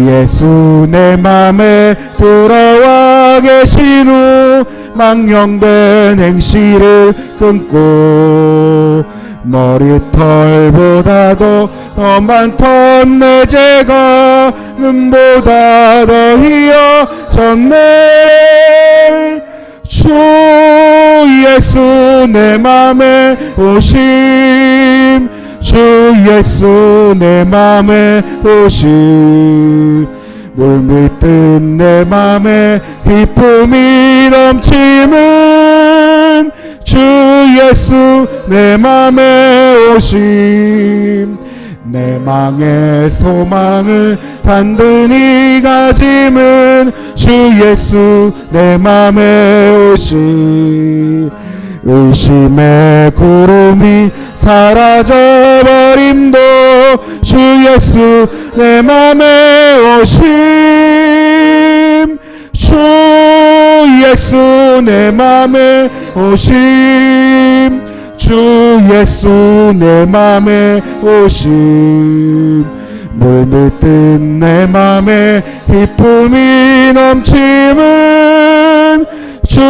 예수 내 맘에 들어와 계신 후 망령된 행실을 끊고 머리털보다도 더 많던 내 죄가 눈보다 더 희어졌네. 주 예수 내 맘에 오심, 주 예수 내 맘에 오심, 물밀듯 내 맘에 기쁨이 넘치는 주 예수 내 맘에 오심. 내 망의 소망을 단단히 가짐은 주 예수 내 맘에 오심. 의심의 구름이 사라져버림도 주 예수 내 맘에 오심. 주 예수 내 맘에 오심, 주 예수 내 맘에 오심. 물밀듯 내 맘에 기쁨이 넘치는 주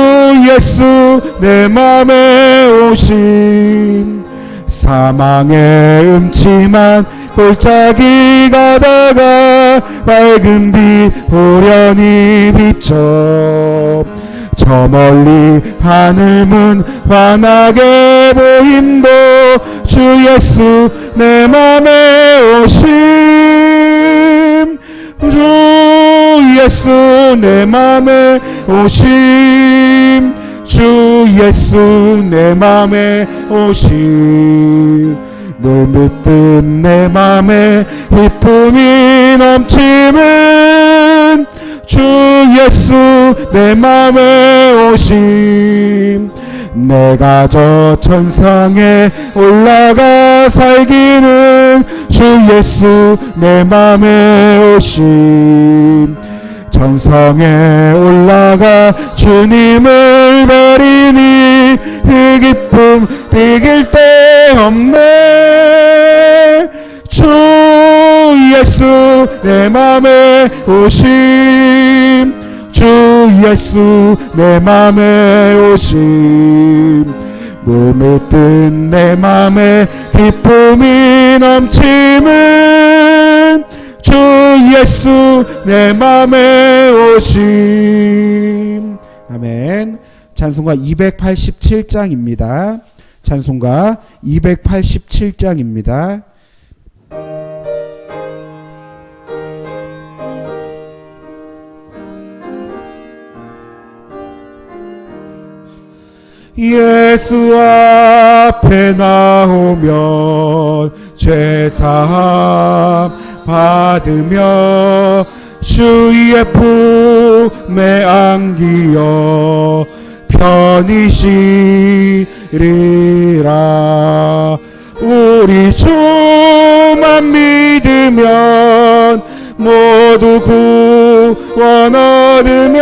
예수 내 맘에 오심. 사망의 음침한 골짜기 가다가 밝은 빛 호련히 비쳐 저 멀리 하늘문 환하게 보임도 주 예수 내 맘에 오심. 주 예수 내 맘에 오심, 주 예수 내 맘에 오심. 물밀듯 내 맘에 기쁨이 넘치는 주 예수 내 맘에 오심. 내가 저 천상에 올라가 살기는 주 예수 내 맘에 오심. 천성에 올라가 주님을 뵈리니 그 기쁨 비길 데 없네. 주 예수 내 맘에 오심, 주 예수 내 맘에 오심. 물밀듯 내 맘에 기쁨이 넘치는 주 예수 내 맘에 오심. 아멘. 찬송가 287장입니다. 찬송가 287장입니다. 예수 앞에 나오면 죄사함 받으며 주의 품에 안기어 편히 쉬리라. 우리 주만 믿으면 모두 구원 얻으며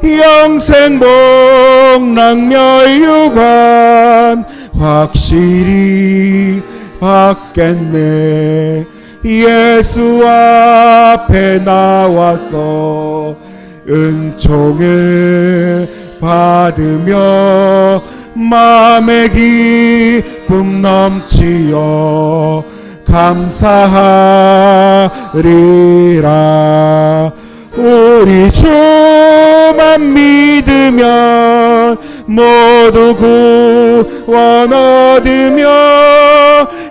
영생 복락 멸류관 확실히 받겠네. 예수 앞에 나와서 은총을 받으며 마음의 기쁨 넘치어 감사하리라. 우리 주만 믿으면 모두 구원 얻으며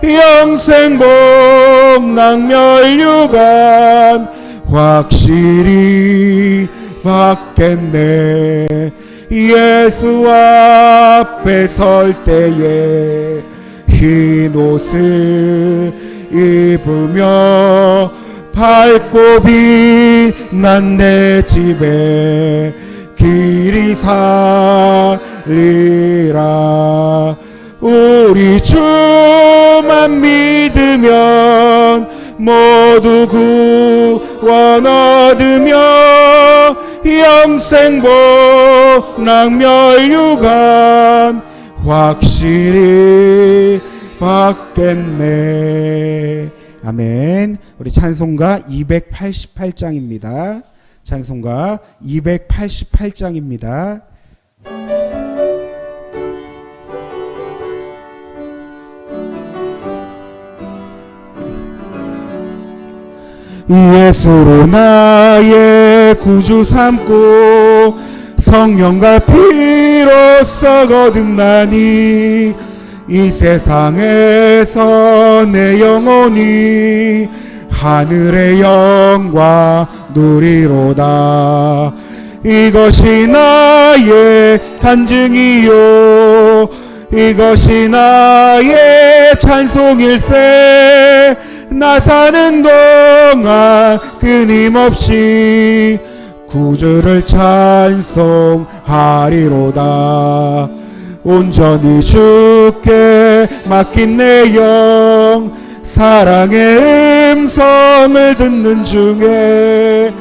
영생 복락 멸류관 확실히 받겠네. 예수 앞에 설 때에 흰 옷을 입으며 밝고 빛난 내 집에 길이 살리라. 우리 주만 믿으면 모두 구원 얻으며 영생 복락 멸류관 확실히 받겠네. 아멘. 우리 찬송가 288장입니다. 찬송가 288장입니다. 예수로 나의 구주 삼고 성령과 피로써 거듭나니 이 세상에서 내 영혼이 하늘의 영광 누리로다. 이것이 나의 간증이요 이것이 나의 찬송일세. 나 사는 동안 끊임없이 구주를 찬송하리로다. 온전히 주께 맡긴 내 영 사랑의 음성을 듣는 중에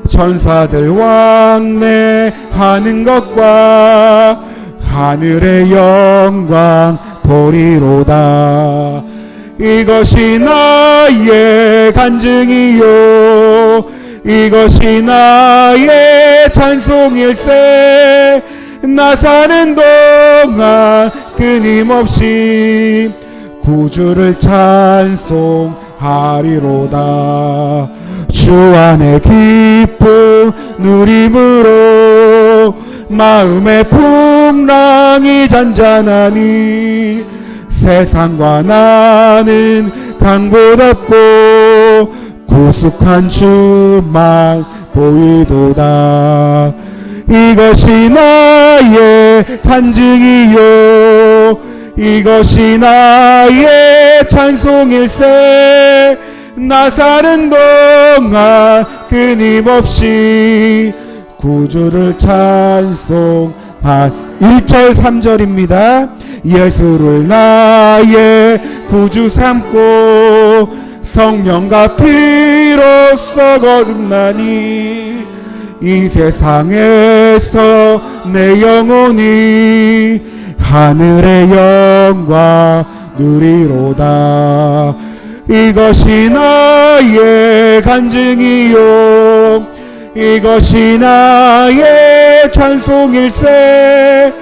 천사들 왕래하는 것과 하늘의 영광 보리로다. 이것이 나의 간증이요 이것이 나의 찬송일세. 나 사는 동안 끊임없이 구주를 찬송하리로다. 주 안에 기쁨 누림으로 마음의 풍랑이 잔잔하니 세상과 나는 강보답고 구속한 주만 보이도다. 이것이 나의 간증이요 이것이 나의 찬송일세. 나 사는 동안 끊임없이 구주를 찬송한 1절 3절입니다. 예수를 나의 구주 삼고 성령과 피로써 거듭나니 이 세상에서 내 영혼이 하늘의 영광 누리로다. 이것이 나의 간증이요 이것이 나의 찬송일세.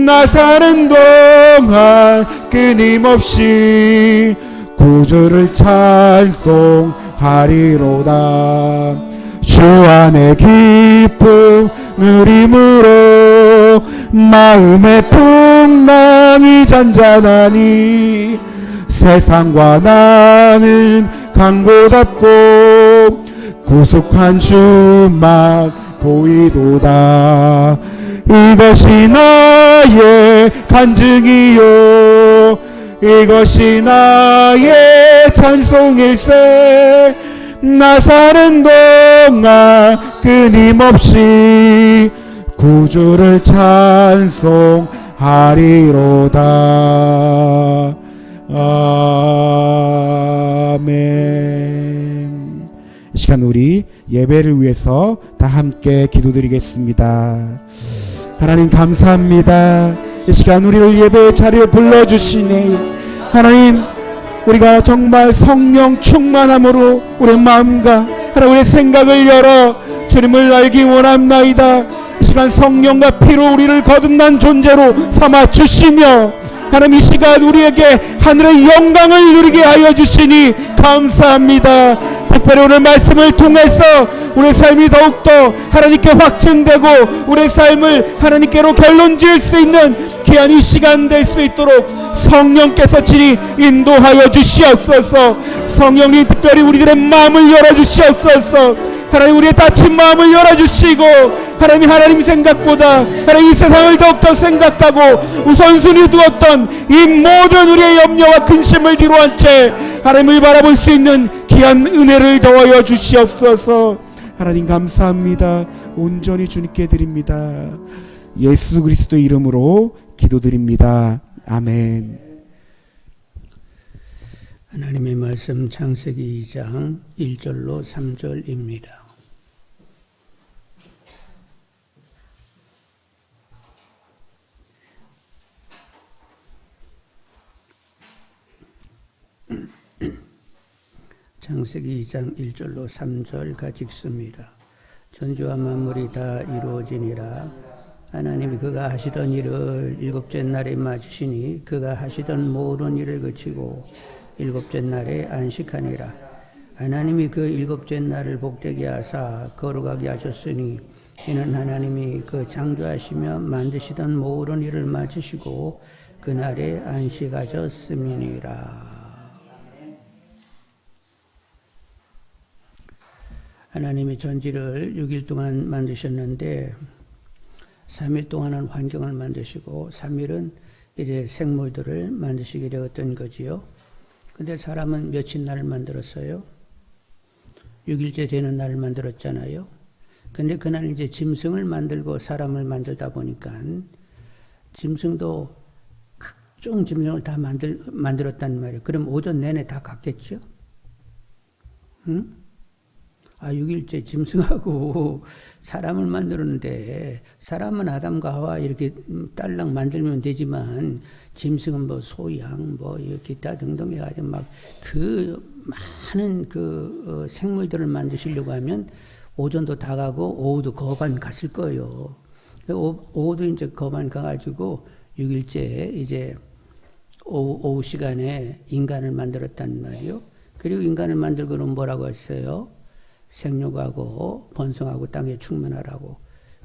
나 사는 동안 끊임없이 구주를 찬송하리로다. 주 안에 기쁨 누림으로 마음의 풍랑이 잔잔하니 세상과 나는 강고답고 구속한 주만 보이도다. 이것이 나의 간증이요 이것이 나의 찬송일세. 나 사는 동안 끊임없이 구주를 찬송하리로다. 아멘. 이 시간 우리 예배를 위해서 다 함께 기도드리겠습니다. 하나님 감사합니다. 이 시간 우리를 예배의 자리에 불러주시니 하나님 우리가 정말 성령 충만함으로 우리의 마음과 하나님 우리의 생각을 열어 주님을 알기 원합나이다. 이 시간 성령과 피로 우리를 거듭난 존재로 삼아 주시며 하나님 이 시간 우리에게 하늘의 영광을 누리게 하여 주시니 감사합니다. 특별히 오늘 말씀을 통해서 우리의 삶이 더욱더 하나님께 확증되고 우리의 삶을 하나님께로 결론 지을 수 있는 귀한 이 시간 될 수 있도록 성령께서 친히 인도하여 주시옵소서. 성령님 특별히 우리들의 마음을 열어주시옵소서. 하나님 우리의 다친 마음을 열어주시고 하나님 생각보다 하나님 이 세상을 더욱더 생각하고 우선순위 두었던 이 모든 우리의 염려와 근심을 뒤로한 채 하나님을 바라볼 수 있는 귀한 은혜를 더하여 주시옵소서. 하나님 감사합니다. 온전히 주님께 드립니다. 예수 그리스도 이름으로 기도드립니다. 아멘. 하나님의 말씀 창세기 2장 1절로 3절입니다. 창세기 2장 1절로 3절 같이 읽습니다. 천지와 만물이 다 이루어지니라. 하나님이 그가 하시던 일을 일곱째 날에 마치시니 그가 하시던 모든 일을 그치고 일곱째 날에 안식하니라. 하나님이 그 일곱째 날을 복되게 하사 거룩하게 하셨으니 이는 하나님이 그 창조하시며 만드시던 모든 일을 마치시고 그날에 안식하셨음이니라. 하나님이 전지를 6일 동안 만드셨는데 3일 동안은 환경을 만드시고 3일은 이제 생물들을 만드시게 되었던 거지요. 근데 사람은 며칠 날을 만들었어요? 6일째 되는 날을 만들었잖아요. 근데 그날 이제 짐승을 만들고 사람을 만들다 보니까 짐승도 각종 짐승을 다 만들었단 말이에요. 그럼 오전 내내 다 갔겠죠? 응? 6일째 짐승하고 사람을 만들었는데 사람은 아담과 하와 이렇게 딸랑 만들면 되지만 짐승은 뭐 소양 뭐 기타 등등 해가지고 막 그 많은 생물들을 만드시려고 하면 오전도 다 가고 오후도 거반 갔을 거예요. 오후도 이제 거반 가가지고 6일째 이제 오후 시간에 인간을 만들었단 말이요. 그리고 인간을 만들고는 뭐라고 했어요? 생육하고 번성하고 땅에 충만하라고.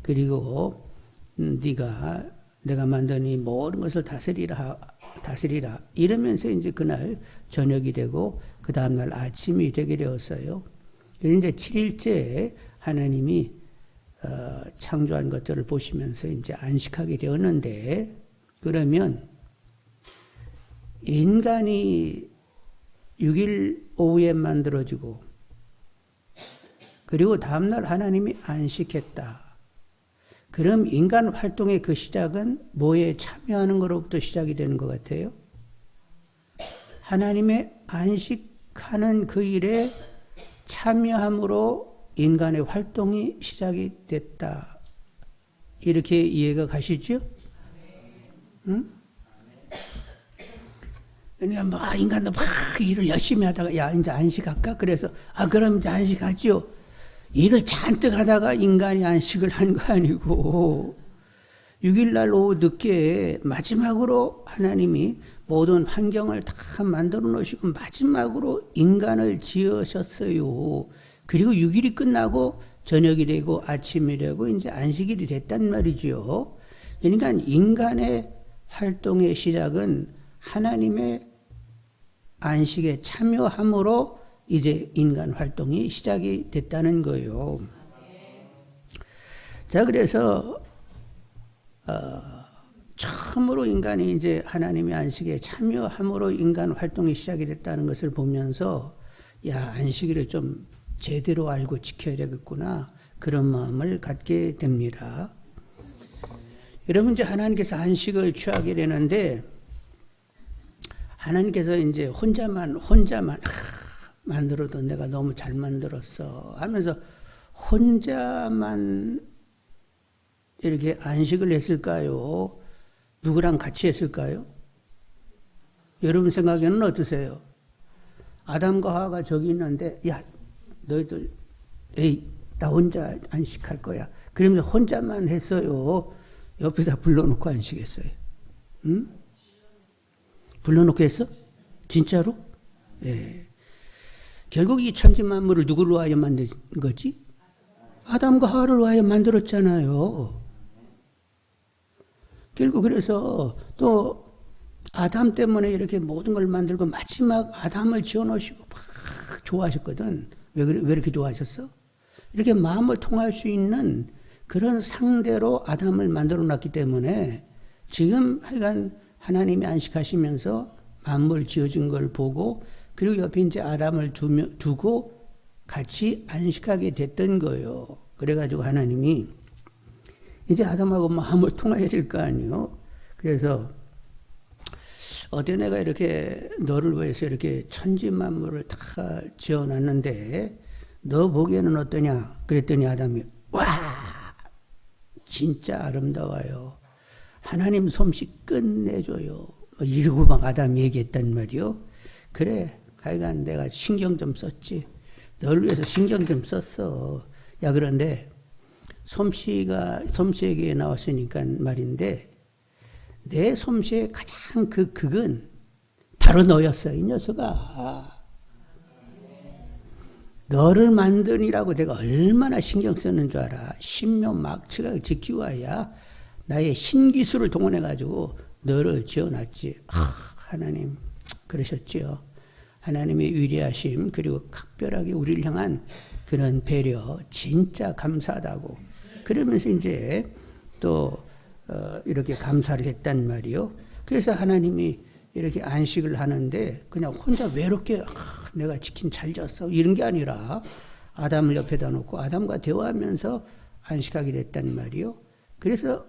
그리고 내가 만든 이 모든 것을 다스리라 이러면서 이제 그날 저녁이 되고 그 다음날 아침이 되게 되었어요. 그래서 이제 7일째 하나님이 창조한 것들을 보시면서 이제 안식하게 되었는데, 그러면 인간이 6일 오후에 만들어지고 그리고 다음날 하나님이 안식했다. 그럼 인간 활동의 그 시작은 뭐에 참여하는 것으로부터 시작이 되는 것 같아요? 하나님의 안식하는 그 일에 참여함으로 인간의 활동이 시작이 됐다. 이렇게 이해가 가시죠? 응? 그러니까 막 인간도 막 일을 열심히 하다가 야 이제 안식할까? 그래서 그럼 이제 안식하지요. 일을 잔뜩 하다가 인간이 안식을 한 거 아니고 6일날 오후 늦게 마지막으로 하나님이 모든 환경을 다 만들어 놓으시고 마지막으로 인간을 지으셨어요. 그리고 6일이 끝나고 저녁이 되고 아침이 되고 이제 안식일이 됐단 말이죠. 그러니까 인간의 활동의 시작은 하나님의 안식에 참여함으로 이제 인간 활동이 시작이 됐다는 거예요. 자, 그래서 처음으로 인간이 이제 하나님의 안식에 참여함으로 인간 활동이 시작이 됐다는 것을 보면서 안식일을 좀 제대로 알고 지켜야 되겠구나, 그런 마음을 갖게 됩니다. 여러분, 이제 하나님께서 안식을 취하게 되는데 하나님께서 이제 혼자만 만들어도 내가 너무 잘 만들었어 하면서 혼자만 이렇게 안식을 했을까요? 누구랑 같이 했을까요? 여러분 생각에는 어떠세요? 아담과 하와가 저기 있는데 너희들 나 혼자 안식할 거야. 그러면서 혼자만 했어요. 옆에다 불러놓고 안식했어요. 응? 불러놓고 했어? 진짜로? 예. 결국 이 천지 만물을 누구를 위하여 만든 거지? 아담과 하와를 위하여 만들었잖아요. 결국 그래서 또 아담 때문에 이렇게 모든 걸 만들고 마지막 아담을 지어놓으시고 막 좋아하셨거든. 왜 이렇게 좋아하셨어? 이렇게 마음을 통할 수 있는 그런 상대로 아담을 만들어 놨기 때문에 지금 하여간 하나님이 안식하시면서 만물 지어진 걸 보고 그리고 옆에 이제 아담을 두고 같이 안식하게 됐던 거예요. 그래가지고 하나님이 이제 아담하고 마음을 통해야 될 거 아니에요. 그래서 어떤 애가 이렇게 너를 위해서 이렇게 천지 만물을 다 지어놨는데 너 보기에는 어떠냐? 그랬더니 아담이 진짜 아름다워요. 하나님 솜씨 끝내줘요. 이러고 막 아담이 얘기했단 말이요. 그래, 하여간 내가 신경 좀 썼지. 널 위해서 신경 좀 썼어. 야, 그런데 솜씨에게 나왔으니까 말인데, 내 솜씨의 가장 극은 바로 너였어, 이 녀석아. 너를 만드니라고 내가 얼마나 신경 쓰는 줄 알아. 신묘막측하게 지키와야 나의 신기술을 동원해가지고 너를 지어놨지. 하나님 그러셨지요. 하나님의 위대하심 그리고 각별하게 우리를 향한 그런 배려 진짜 감사하다고. 그러면서 이제 또 이렇게 감사를 했단 말이요. 그래서 하나님이 이렇게 안식을 하는데 그냥 혼자 외롭게 내가 치킨 잘 졌어 이런 게 아니라 아담을 옆에다 놓고 아담과 대화하면서 안식하게 됐단 말이요. 그래서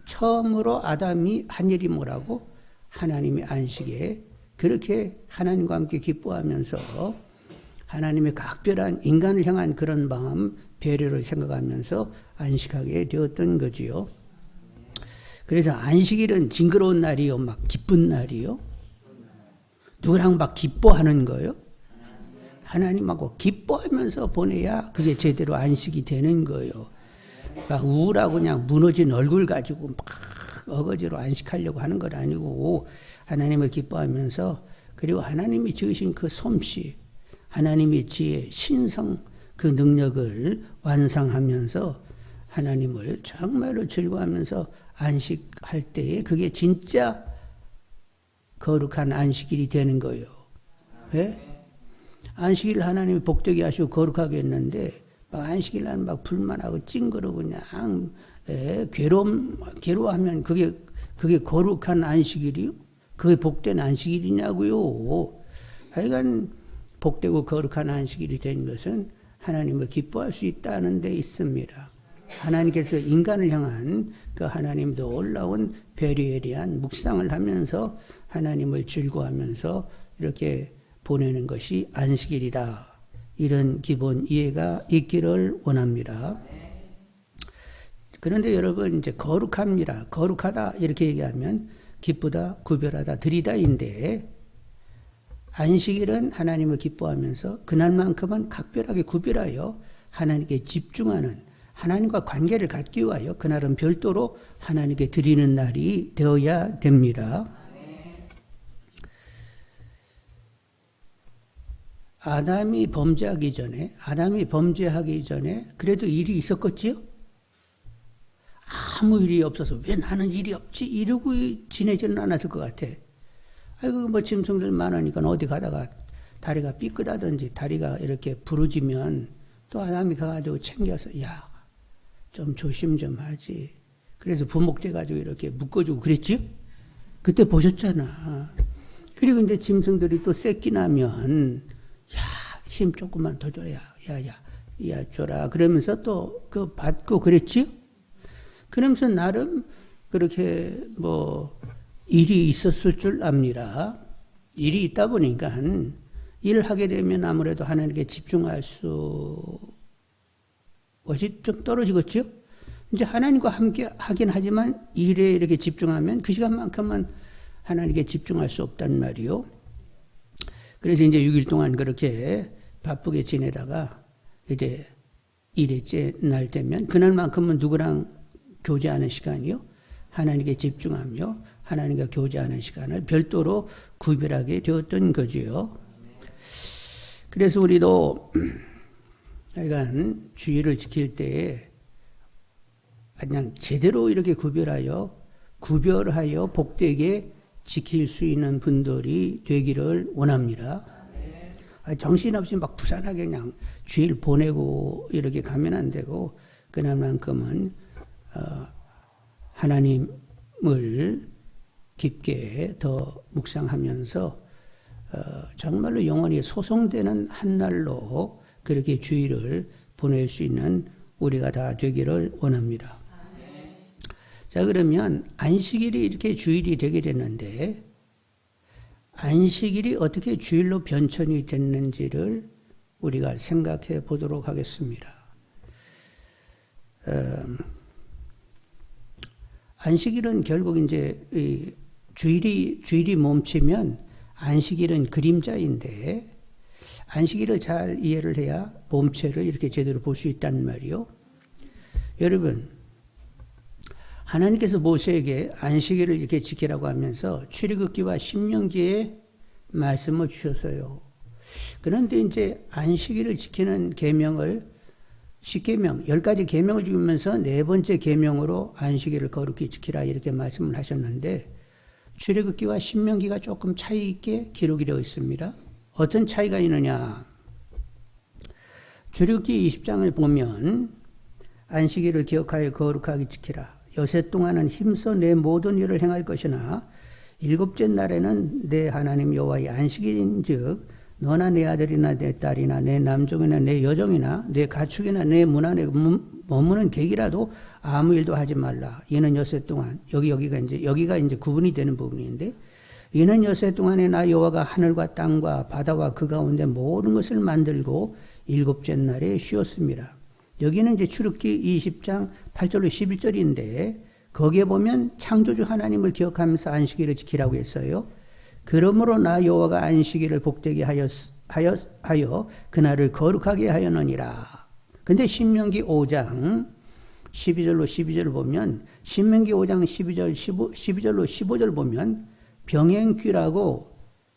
처음으로 아담이 한 일이 뭐라고? 하나님의 안식에 그렇게 하나님과 함께 기뻐하면서 하나님의 각별한 인간을 향한 그런 마음, 배려를 생각하면서 안식하게 되었던 거지요. 그래서 안식일은 징그러운 날이요, 막 기쁜 날이요. 누구랑 막 기뻐하는 거요? 하나님하고 기뻐하면서 보내야 그게 제대로 안식이 되는 거예요. 막 우울하고 그냥 무너진 얼굴 가지고 막 어거지로 안식하려고 하는 건 아니고 하나님을 기뻐하면서 그리고 하나님이 지으신 그 솜씨, 하나님의 지혜, 신성 그 능력을 완성하면서 하나님을 정말로 즐거워하면서 안식할 때에 그게 진짜 거룩한 안식일이 되는 거예요. 왜? 안식일을 하나님이 복되게 하시고 거룩하게 했는데 막 안식일 날 막 불만하고 찡그러고 그냥 괴로워하면 그게 거룩한 안식일이요? 그게 복된 안식일이냐고요. 하여간 복되고 거룩한 안식일이 된 것은 하나님을 기뻐할 수 있다는 데 있습니다. 하나님께서 인간을 향한 그 하나님 놀라운 배려에 대한 묵상을 하면서 하나님을 즐거워하면서 이렇게 보내는 것이 안식일이다. 이런 기본 이해가 있기를 원합니다. 그런데 여러분 이제 거룩합니다. 거룩하다 이렇게 얘기하면 기쁘다, 구별하다, 드리다인데 안식일은 하나님을 기뻐하면서 그날만큼은 각별하게 구별하여 하나님께 집중하는 하나님과 관계를 갖기 위하여 그날은 별도로 하나님께 드리는 날이 되어야 됩니다. 아담이 범죄하기 전에 그래도 일이 있었겠지요? 아무 일이 없어서 왜 나는 일이 없지? 이러고 지내지는 않았을 것 같아. 아이고 뭐 짐승들 많으니까 어디 가다가 다리가 삐끗하든지 다리가 이렇게 부러지면 또 아담이 가가지고 챙겨서 야 좀 조심 좀 하지. 그래서 부목돼가지고 이렇게 묶어주고 그랬지? 그때 보셨잖아. 그리고 이제 짐승들이 또 새끼 나면 야, 힘 조금만 더 줘야, 야, 줘라. 그러면서 또 그 받고 그랬지? 그러면서 나름 그렇게 뭐 일이 있었을 줄 압니다. 일이 있다 보니까 일을 하게 되면 아무래도 하나님께 집중할 것이 좀 떨어지겠죠? 이제 하나님과 함께 하긴 하지만 일에 이렇게 집중하면 그 시간만큼은 하나님께 집중할 수 없단 말이요. 그래서 이제 6일 동안 그렇게 바쁘게 지내다가 이제 일일째 날 되면 그날만큼은 누구랑 교제하는 시간이요? 하나님께 집중하며 하나님과 교제하는 시간을 별도로 구별하게 되었던 거지요. 그래서 우리도 하여간 주의를 지킬 때에 그냥 제대로 이렇게 구별하여 복되게 지킬 수 있는 분들이 되기를 원합니다. 정신없이 막 부산하게 그냥 주일 보내고 이렇게 가면 안 되고 그날만큼은 하나님을 깊게 더 묵상하면서 정말로 영원히 소송되는 한 날로 그렇게 주일을 보낼 수 있는 우리가 다 되기를 원합니다. 자, 그러면 안식일이 이렇게 주일이 되게 됐는데 안식일이 어떻게 주일로 변천이 됐는지를 우리가 생각해 보도록 하겠습니다. 안식일은 결국 이제 주일이 멈추면 안식일은 그림자인데 안식일을 잘 이해를 해야 몸체를 이렇게 제대로 볼 수 있다는 말이요. 여러분, 하나님께서 모세에게 안식일을 이렇게 지키라고 하면서 출애굽기와 신명기에 말씀을 주셨어요. 그런데 이제 안식일을 지키는 계명을 10계명, 10가지 계명을 주면서 네 번째 계명으로 안식일을 거룩히 지키라 이렇게 말씀을 하셨는데 출애굽기와 신명기가 조금 차이 있게 기록이 되어 있습니다. 어떤 차이가 있느냐? 출애굽기 20장을 보면 안식일을 기억하여 거룩하게 지키라. 여섯 동안은 힘써 내 모든 일을 행할 것이나 일곱째 날에는 내 하나님 여호와의 안식일인즉 너나 내 아들이나 내 딸이나 내 남종이나 내 여종이나 내 가축이나 내 문 안에 머무는 객이라도 아무 일도 하지 말라. 이는 여섯 동안 여기가 이제 구분이 되는 부분인데 이는 여섯 동안에 나 여호와가 하늘과 땅과 바다와 그 가운데 모든 것을 만들고 일곱째 날에 쉬었습니다. 여기는 이제 출애굽기 20장 8절로 11절인데 거기에 보면 창조주 하나님을 기억하면서 안식일을 지키라고 했어요. 그러므로 나 여호와가 안식일을 복되게 하여 그날을 거룩하게 하였느니라. 근데 신명기 5장 12절을 보면 신명기 5장 12절로 15절 보면 병행귀라고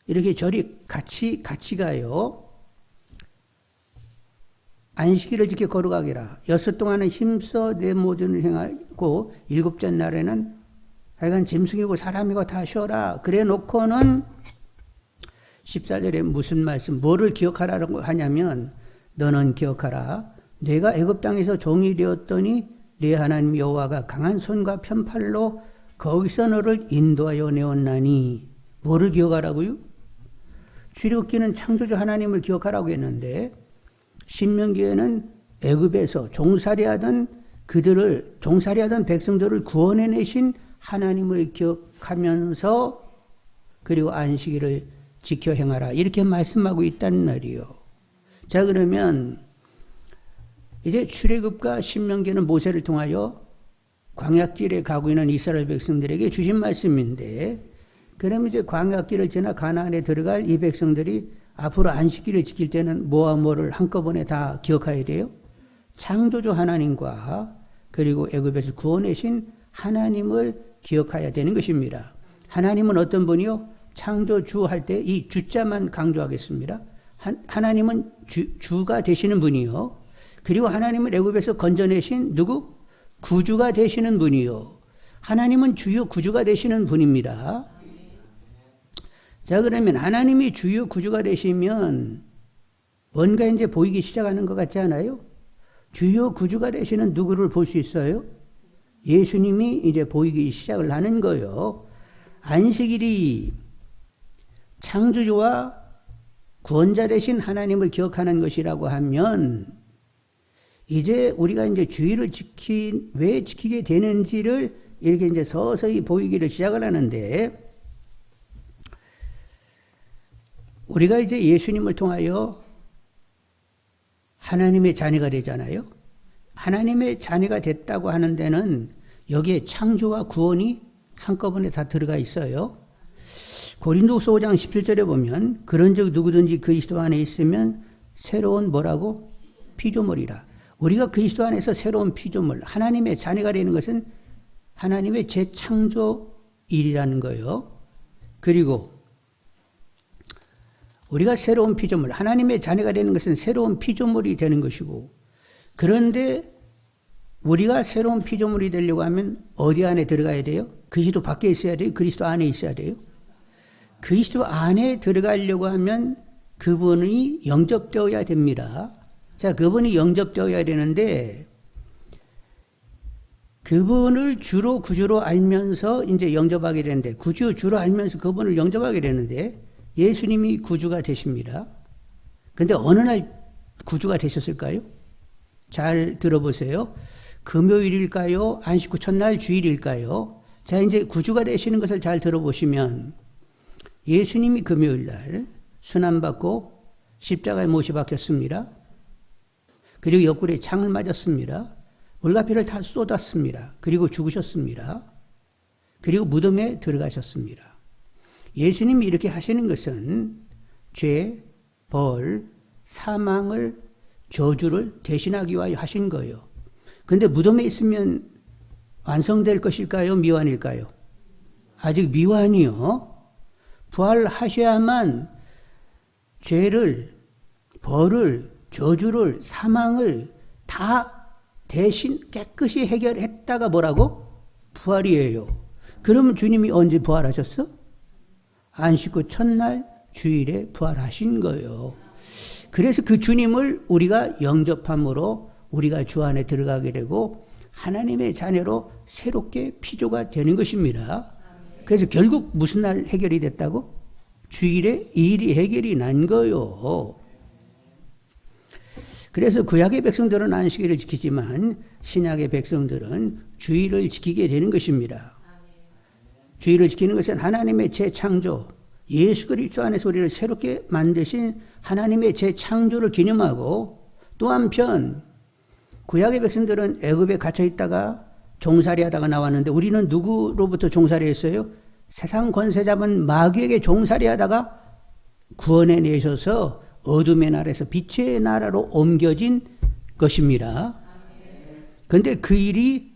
이렇게 절이 같이 가요. 안식일을 지켜 거룩하게라. 여섯 동안은 힘써 내 모든 일을 행하고 일곱째 날에는 하여간 짐승이고 사람이고 다 쉬어라. 그래 놓고는 14절에 무슨 말씀, 뭐를 기억하라고 하냐면 너는 기억하라. 내가 애굽 땅에서 종이 되었더니 네 하나님 여호와가 강한 손과 편팔로 거기서 너를 인도하여 내었나니. 뭐를 기억하라고요? 출애굽기는 창조주 하나님을 기억하라고 했는데 신명기에는 애굽에서 종살이하던 백성들을 구원해내신 하나님을 기억하면서 그리고 안식일을 지켜 행하라 이렇게 말씀하고 있다는 말이요. 자, 그러면 이제 출애굽과 신명기는 모세를 통하여 광야길에 가고 있는 이스라엘 백성들에게 주신 말씀인데 그러면 이제 광야길을 지나 가나안에 들어갈 이 백성들이 앞으로 안식일을 지킬 때는 뭐와 뭐를 한꺼번에 다 기억해야 돼요? 창조주 하나님과 그리고 애굽에서 구원하신 하나님을 기억해야 되는 것입니다. 하나님은 어떤 분이요? 창조주 할 때 이 주자만 강조하겠습니다. 하나님은 주가 되시는 분이요. 그리고 하나님은 애굽에서 건져내신 누구? 구주가 되시는 분이요. 하나님은 주요 구주가 되시는 분입니다. 자, 그러면 하나님이 주요 구주가 되시면 뭔가 이제 보이기 시작하는 것 같지 않아요? 주요 구주가 되시는 누구를 볼 수 있어요? 예수님이 이제 보이기 시작을 하는 거예요. 안식일이 창조주와 구원자 되신 하나님을 기억하는 것이라고 하면 이제 우리가 이제 주일을 왜 지키게 되는지를 이렇게 이제 서서히 보이기를 시작을 하는데 우리가 이제 예수님을 통하여 하나님의 자녀가 되잖아요. 하나님의 자녀가 됐다고 하는 데는 여기에 창조와 구원이 한꺼번에 다 들어가 있어요. 고린도후서 5장 17절에 보면 그런즉 누구든지 그리스도 안에 있으면 새로운 뭐라고? 피조물이라. 우리가 그리스도 안에서 새로운 피조물, 하나님의 자녀가 되는 것은 하나님의 재창조일이라는 거예요. 그리고 우리가 새로운 피조물, 하나님의 자녀가 되는 것은 새로운 피조물이 되는 것이고 그런데 우리가 새로운 피조물이 되려고 하면 어디 안에 들어가야 돼요? 그리스도 밖에 있어야 돼요? 그리스도 안에 있어야 돼요? 그리스도 안에 들어가려고 하면 그분이 영접되어야 됩니다. 자, 그분이 영접되어야 되는데 그분을 주로 구주로 알면서 이제 영접하게 되는데 주로 알면서 그분을 영접하게 되는데 예수님이 구주가 되십니다. 그런데 어느 날 구주가 되셨을까요? 잘 들어보세요. 금요일일까요? 안식구 첫날 주일일까요? 자, 이제 구주가 되시는 것을 잘 들어보시면 예수님이 금요일날 순환받고 십자가에 못이 박혔습니다. 그리고 옆구리에 창을 맞았습니다. 물가피를 다 쏟았습니다. 그리고 죽으셨습니다. 그리고 무덤에 들어가셨습니다. 예수님이 이렇게 하시는 것은 죄, 벌, 사망을 저주를 대신하기 위하여 하신 거예요. 근데 무덤에 있으면 완성될 것일까요? 미완일까요? 아직 미완이요. 부활하셔야만 죄를, 벌을, 저주를, 사망을 다 대신 깨끗이 해결했다가 뭐라고? 부활이에요. 그러면 주님이 언제 부활하셨어? 안식 후 첫날 주일에 부활하신 거예요. 그래서 그 주님을 우리가 영접함으로 우리가 주 안에 들어가게 되고 하나님의 자녀로 새롭게 피조가 되는 것입니다. 그래서 결국 무슨 날 해결이 됐다고? 주일에 이 일이 해결이 난 거예요. 그래서 구약의 백성들은 안식일을 지키지만 신약의 백성들은 주일을 지키게 되는 것입니다. 주일을 지키는 것은 하나님의 재창조, 예수 그리스도 안에서 우리를 새롭게 만드신 하나님의 재창조를 기념하고 또 한편 구약의 백성들은 애굽에 갇혀 있다가 종살이 하다가 나왔는데 우리는 누구로부터 종살이 했어요? 세상 권세 잡은 마귀에게 종살이 하다가 구원해 내셔서 어둠의 나라에서 빛의 나라로 옮겨진 것입니다. 그런데 그 일이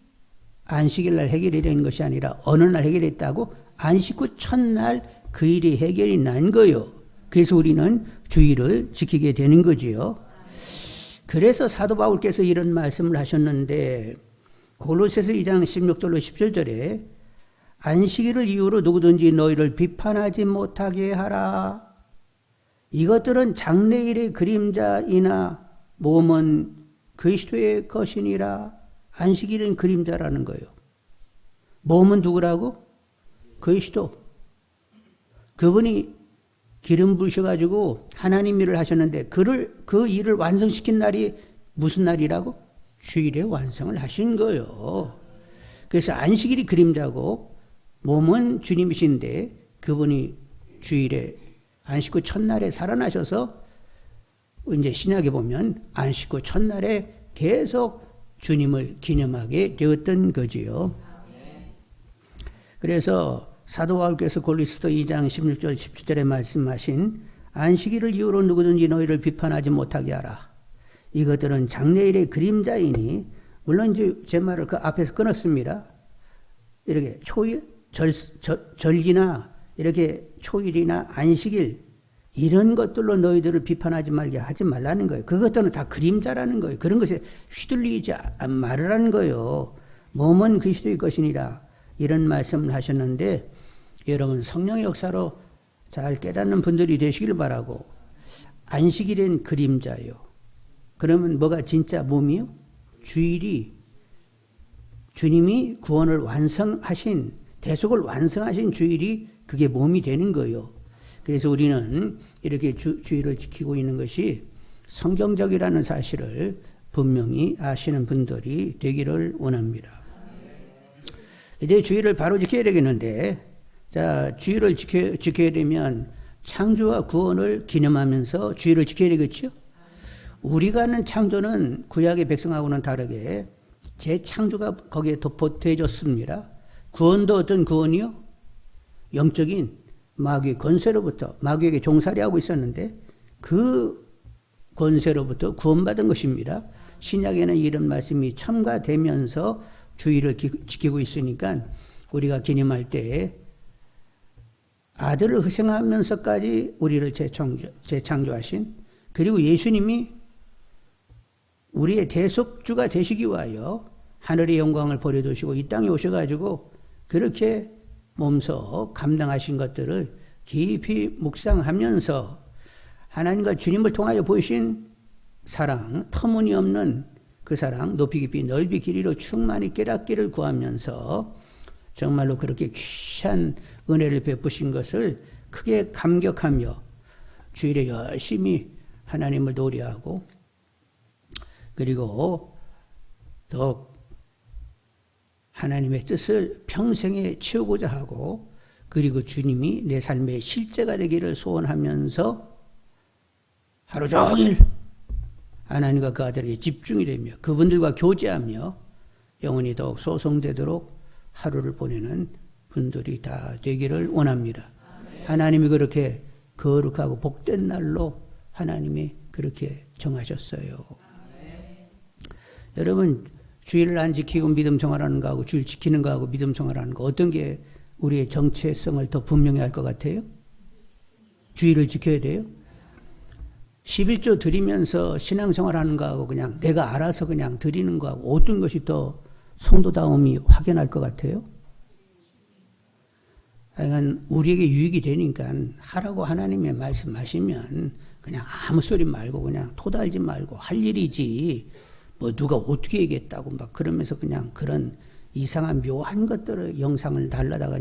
안식일 날 해결이 된 것이 아니라 어느 날 해결했다고? 안식 후 첫날 그 일이 해결이 난 거예요. 그래서 우리는 주일을 지키게 되는 거지요. 그래서 사도 바울께서 이런 말씀을 하셨는데 골로새서 2장 16절로 17절에 안식일을 이유로 누구든지 너희를 비판하지 못하게 하라. 이것들은 장래일의 그림자이나 몸은 그리스도의 것이니라. 안식일은 그림자라는 거예요. 몸은 누구라고? 그리스도. 그분이 기름 부으셔가지고 하나님 일을 하셨는데 그 일을 완성시킨 날이 무슨 날이라고? 주일에 완성을 하신 거예요. 그래서 안식일이 그림자고 몸은 주님이신데 그분이 주일에 안식 후 첫날에 살아나셔서 이제 신약에 보면 안식 후 첫날에 계속 주님을 기념하게 되었던 거지요. 그래서 사도 바울께서 골로새서 2장 16절 17절에 말씀하신 안식일을 이유로 누구든지 너희를 비판하지 못하게 하라. 이것들은 장래일의 그림자이니 물론 이제 제 말을 그 앞에서 끊었습니다. 이렇게 초일, 절기나 이렇게 초일이나 안식일 이런 것들로 너희들을 비판하지 말게 하지 말라는 거예요. 그것들은 다 그림자라는 거예요. 그런 것에 휘둘리지 말으라는 거예요. 몸은 그리스도의 것이니라 이런 말씀을 하셨는데 여러분 성령의 역사로 잘 깨닫는 분들이 되시길 바라고 안식일은 그림자예요. 그러면 뭐가 진짜 몸이요? 주일이 주님이 구원을 완성하신 대속을 완성하신 주일이 그게 몸이 되는 거예요. 그래서 우리는 이렇게 주일을 지키고 있는 것이 성경적이라는 사실을 분명히 아시는 분들이 되기를 원합니다. 이제 주일을 바로 지켜야 되겠는데 자, 주일을 지켜야 되면 창조와 구원을 기념하면서 주일을 지켜야 되겠죠? 우리가 하는 창조는 구약의 백성하고는 다르게 재창조가 거기에 보태졌습니다. 구원도 어떤 구원이요? 영적인 마귀의 권세로부터 마귀에게 종살이하고 있었는데 그 권세로부터 구원받은 것입니다. 신약에는 이런 말씀이 첨가되면서 주일을 지키고 있으니까 우리가 기념할 때 아들을 희생하면서까지 우리를 재창조하신 그리고 예수님이 우리의 대속주가 되시기 위하여 하늘의 영광을 버려두시고 이 땅에 오셔가지고 그렇게 몸소 감당하신 것들을 깊이 묵상하면서 하나님과 주님을 통하여 보이신 사랑, 터무니없는 그 사랑, 높이 깊이 넓이 길이로 충만히 깨닫기를 구하면서 정말로 그렇게 귀한 은혜를 베푸신 것을 크게 감격하며 주일에 열심히 하나님을 노래하고 그리고 더욱 하나님의 뜻을 평생에 채우고자 하고 그리고 주님이 내 삶의 실제가 되기를 소원하면서 하루 종일 하나님과 그 아들에게 집중이 되며 그분들과 교제하며 영혼이 더욱 소성되도록 하루를 보내는 분들이 다 되기를 원합니다. 하나님이 그렇게 거룩하고 복된 날로 하나님이 그렇게 정하셨어요. 여러분, 주일을 안 지키고 믿음 생활하는 거하고 주일 지키는 거하고 믿음 생활하는 거 어떤 게 우리의 정체성을 더 분명히 할 것 같아요? 주일을 지켜야 돼요? 11조 드리면서 신앙생활하는 거하고 그냥 내가 알아서 그냥 드리는 거하고 어떤 것이 더 성도다움이 확연할 것 같아요? 하여간 우리에게 유익이 되니까 하라고 하나님의 말씀하시면 그냥 아무 소리 말고 그냥 토달지 말고 할 일이지 뭐 누가 어떻게 얘기했다고 막 그러면서 그냥 그런 이상한 묘한 것들을 영상을 날라다가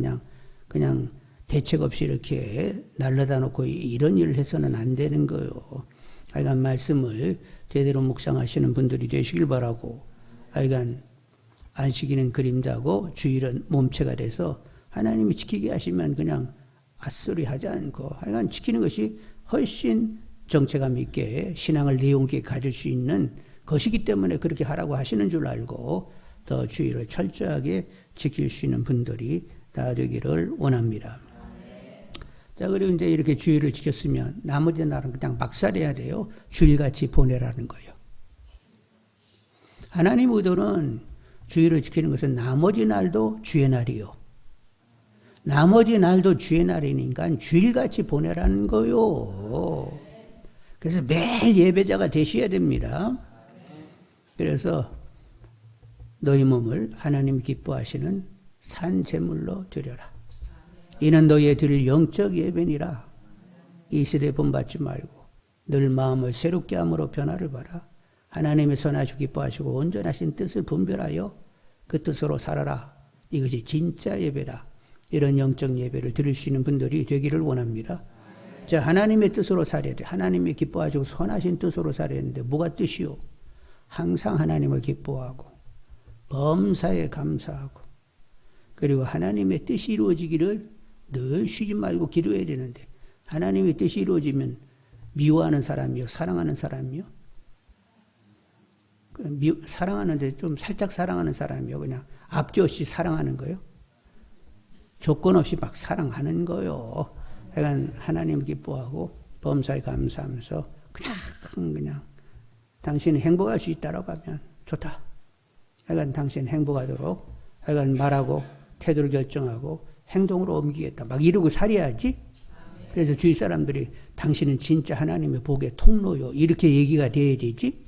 그냥 대책 없이 이렇게 날라다 놓고 이런 일을 해서는 안 되는 거예요. 하여간 말씀을 제대로 묵상하시는 분들이 되시길 바라고, 하여간 안식일은 그림자고 주일은 몸체가 돼서 하나님이 지키게 하시면 그냥 앗소리 하지 않고 하여간 지키는 것이 훨씬 정체감 있게 신앙을 내용 있게 가질 수 있는 것이기 때문에 그렇게 하라고 하시는 줄 알고 더 주일을 철저하게 지킬 수 있는 분들이 다 되기를 원합니다. 자, 그리고 이제 이렇게 주일을 지켰으면 나머지 날은 그냥 막살해야 돼요. 주일같이 보내라는 거예요. 하나님 의도는 주일을 지키는 것은 나머지 날도 주의 날이요. 나머지 날도 주의 날이니까 주일같이 보내라는 거요. 그래서 매일 예배자가 되셔야 됩니다. 그래서 너희 몸을 하나님 기뻐하시는 산 제물로 드려라. 이는 너희의 드릴 영적 예배니라. 이 시대에 본받지 말고 늘 마음을 새롭게 함으로 변화를 봐라. 하나님의 선하시고 기뻐하시고 온전하신 뜻을 분별하여 그 뜻으로 살아라. 이것이 진짜 예배다. 이런 영적 예배를 드릴 수 있는 분들이 되기를 원합니다. 자, 하나님의 뜻으로 살아야 돼. 하나님이 기뻐하시고 선하신 뜻으로 살아야 하는데 뭐가 뜻이요? 항상 하나님을 기뻐하고 범사에 감사하고 그리고 하나님의 뜻이 이루어지기를 늘 쉬지 말고 기도해야 되는데 하나님의 뜻이 이루어지면 미워하는 사람이요? 사랑하는 사람이요? 사랑하는데 좀 살짝 사랑하는 사람이요? 그냥 앞뒤 없이 사랑하는 거예요? 조건 없이 막 사랑하는 거요. 그러니까 하나님 기뻐하고 범사에 감사하면서 그냥 당신이 행복할 수 있다라고 하면 좋다. 그러니까 당신 행복하도록 그러니까 말하고 태도를 결정하고 행동으로 옮기겠다. 막 이러고 살아야지. 그래서 주위 사람들이 당신은 진짜 하나님의 복의 통로요. 이렇게 얘기가 돼야 되지.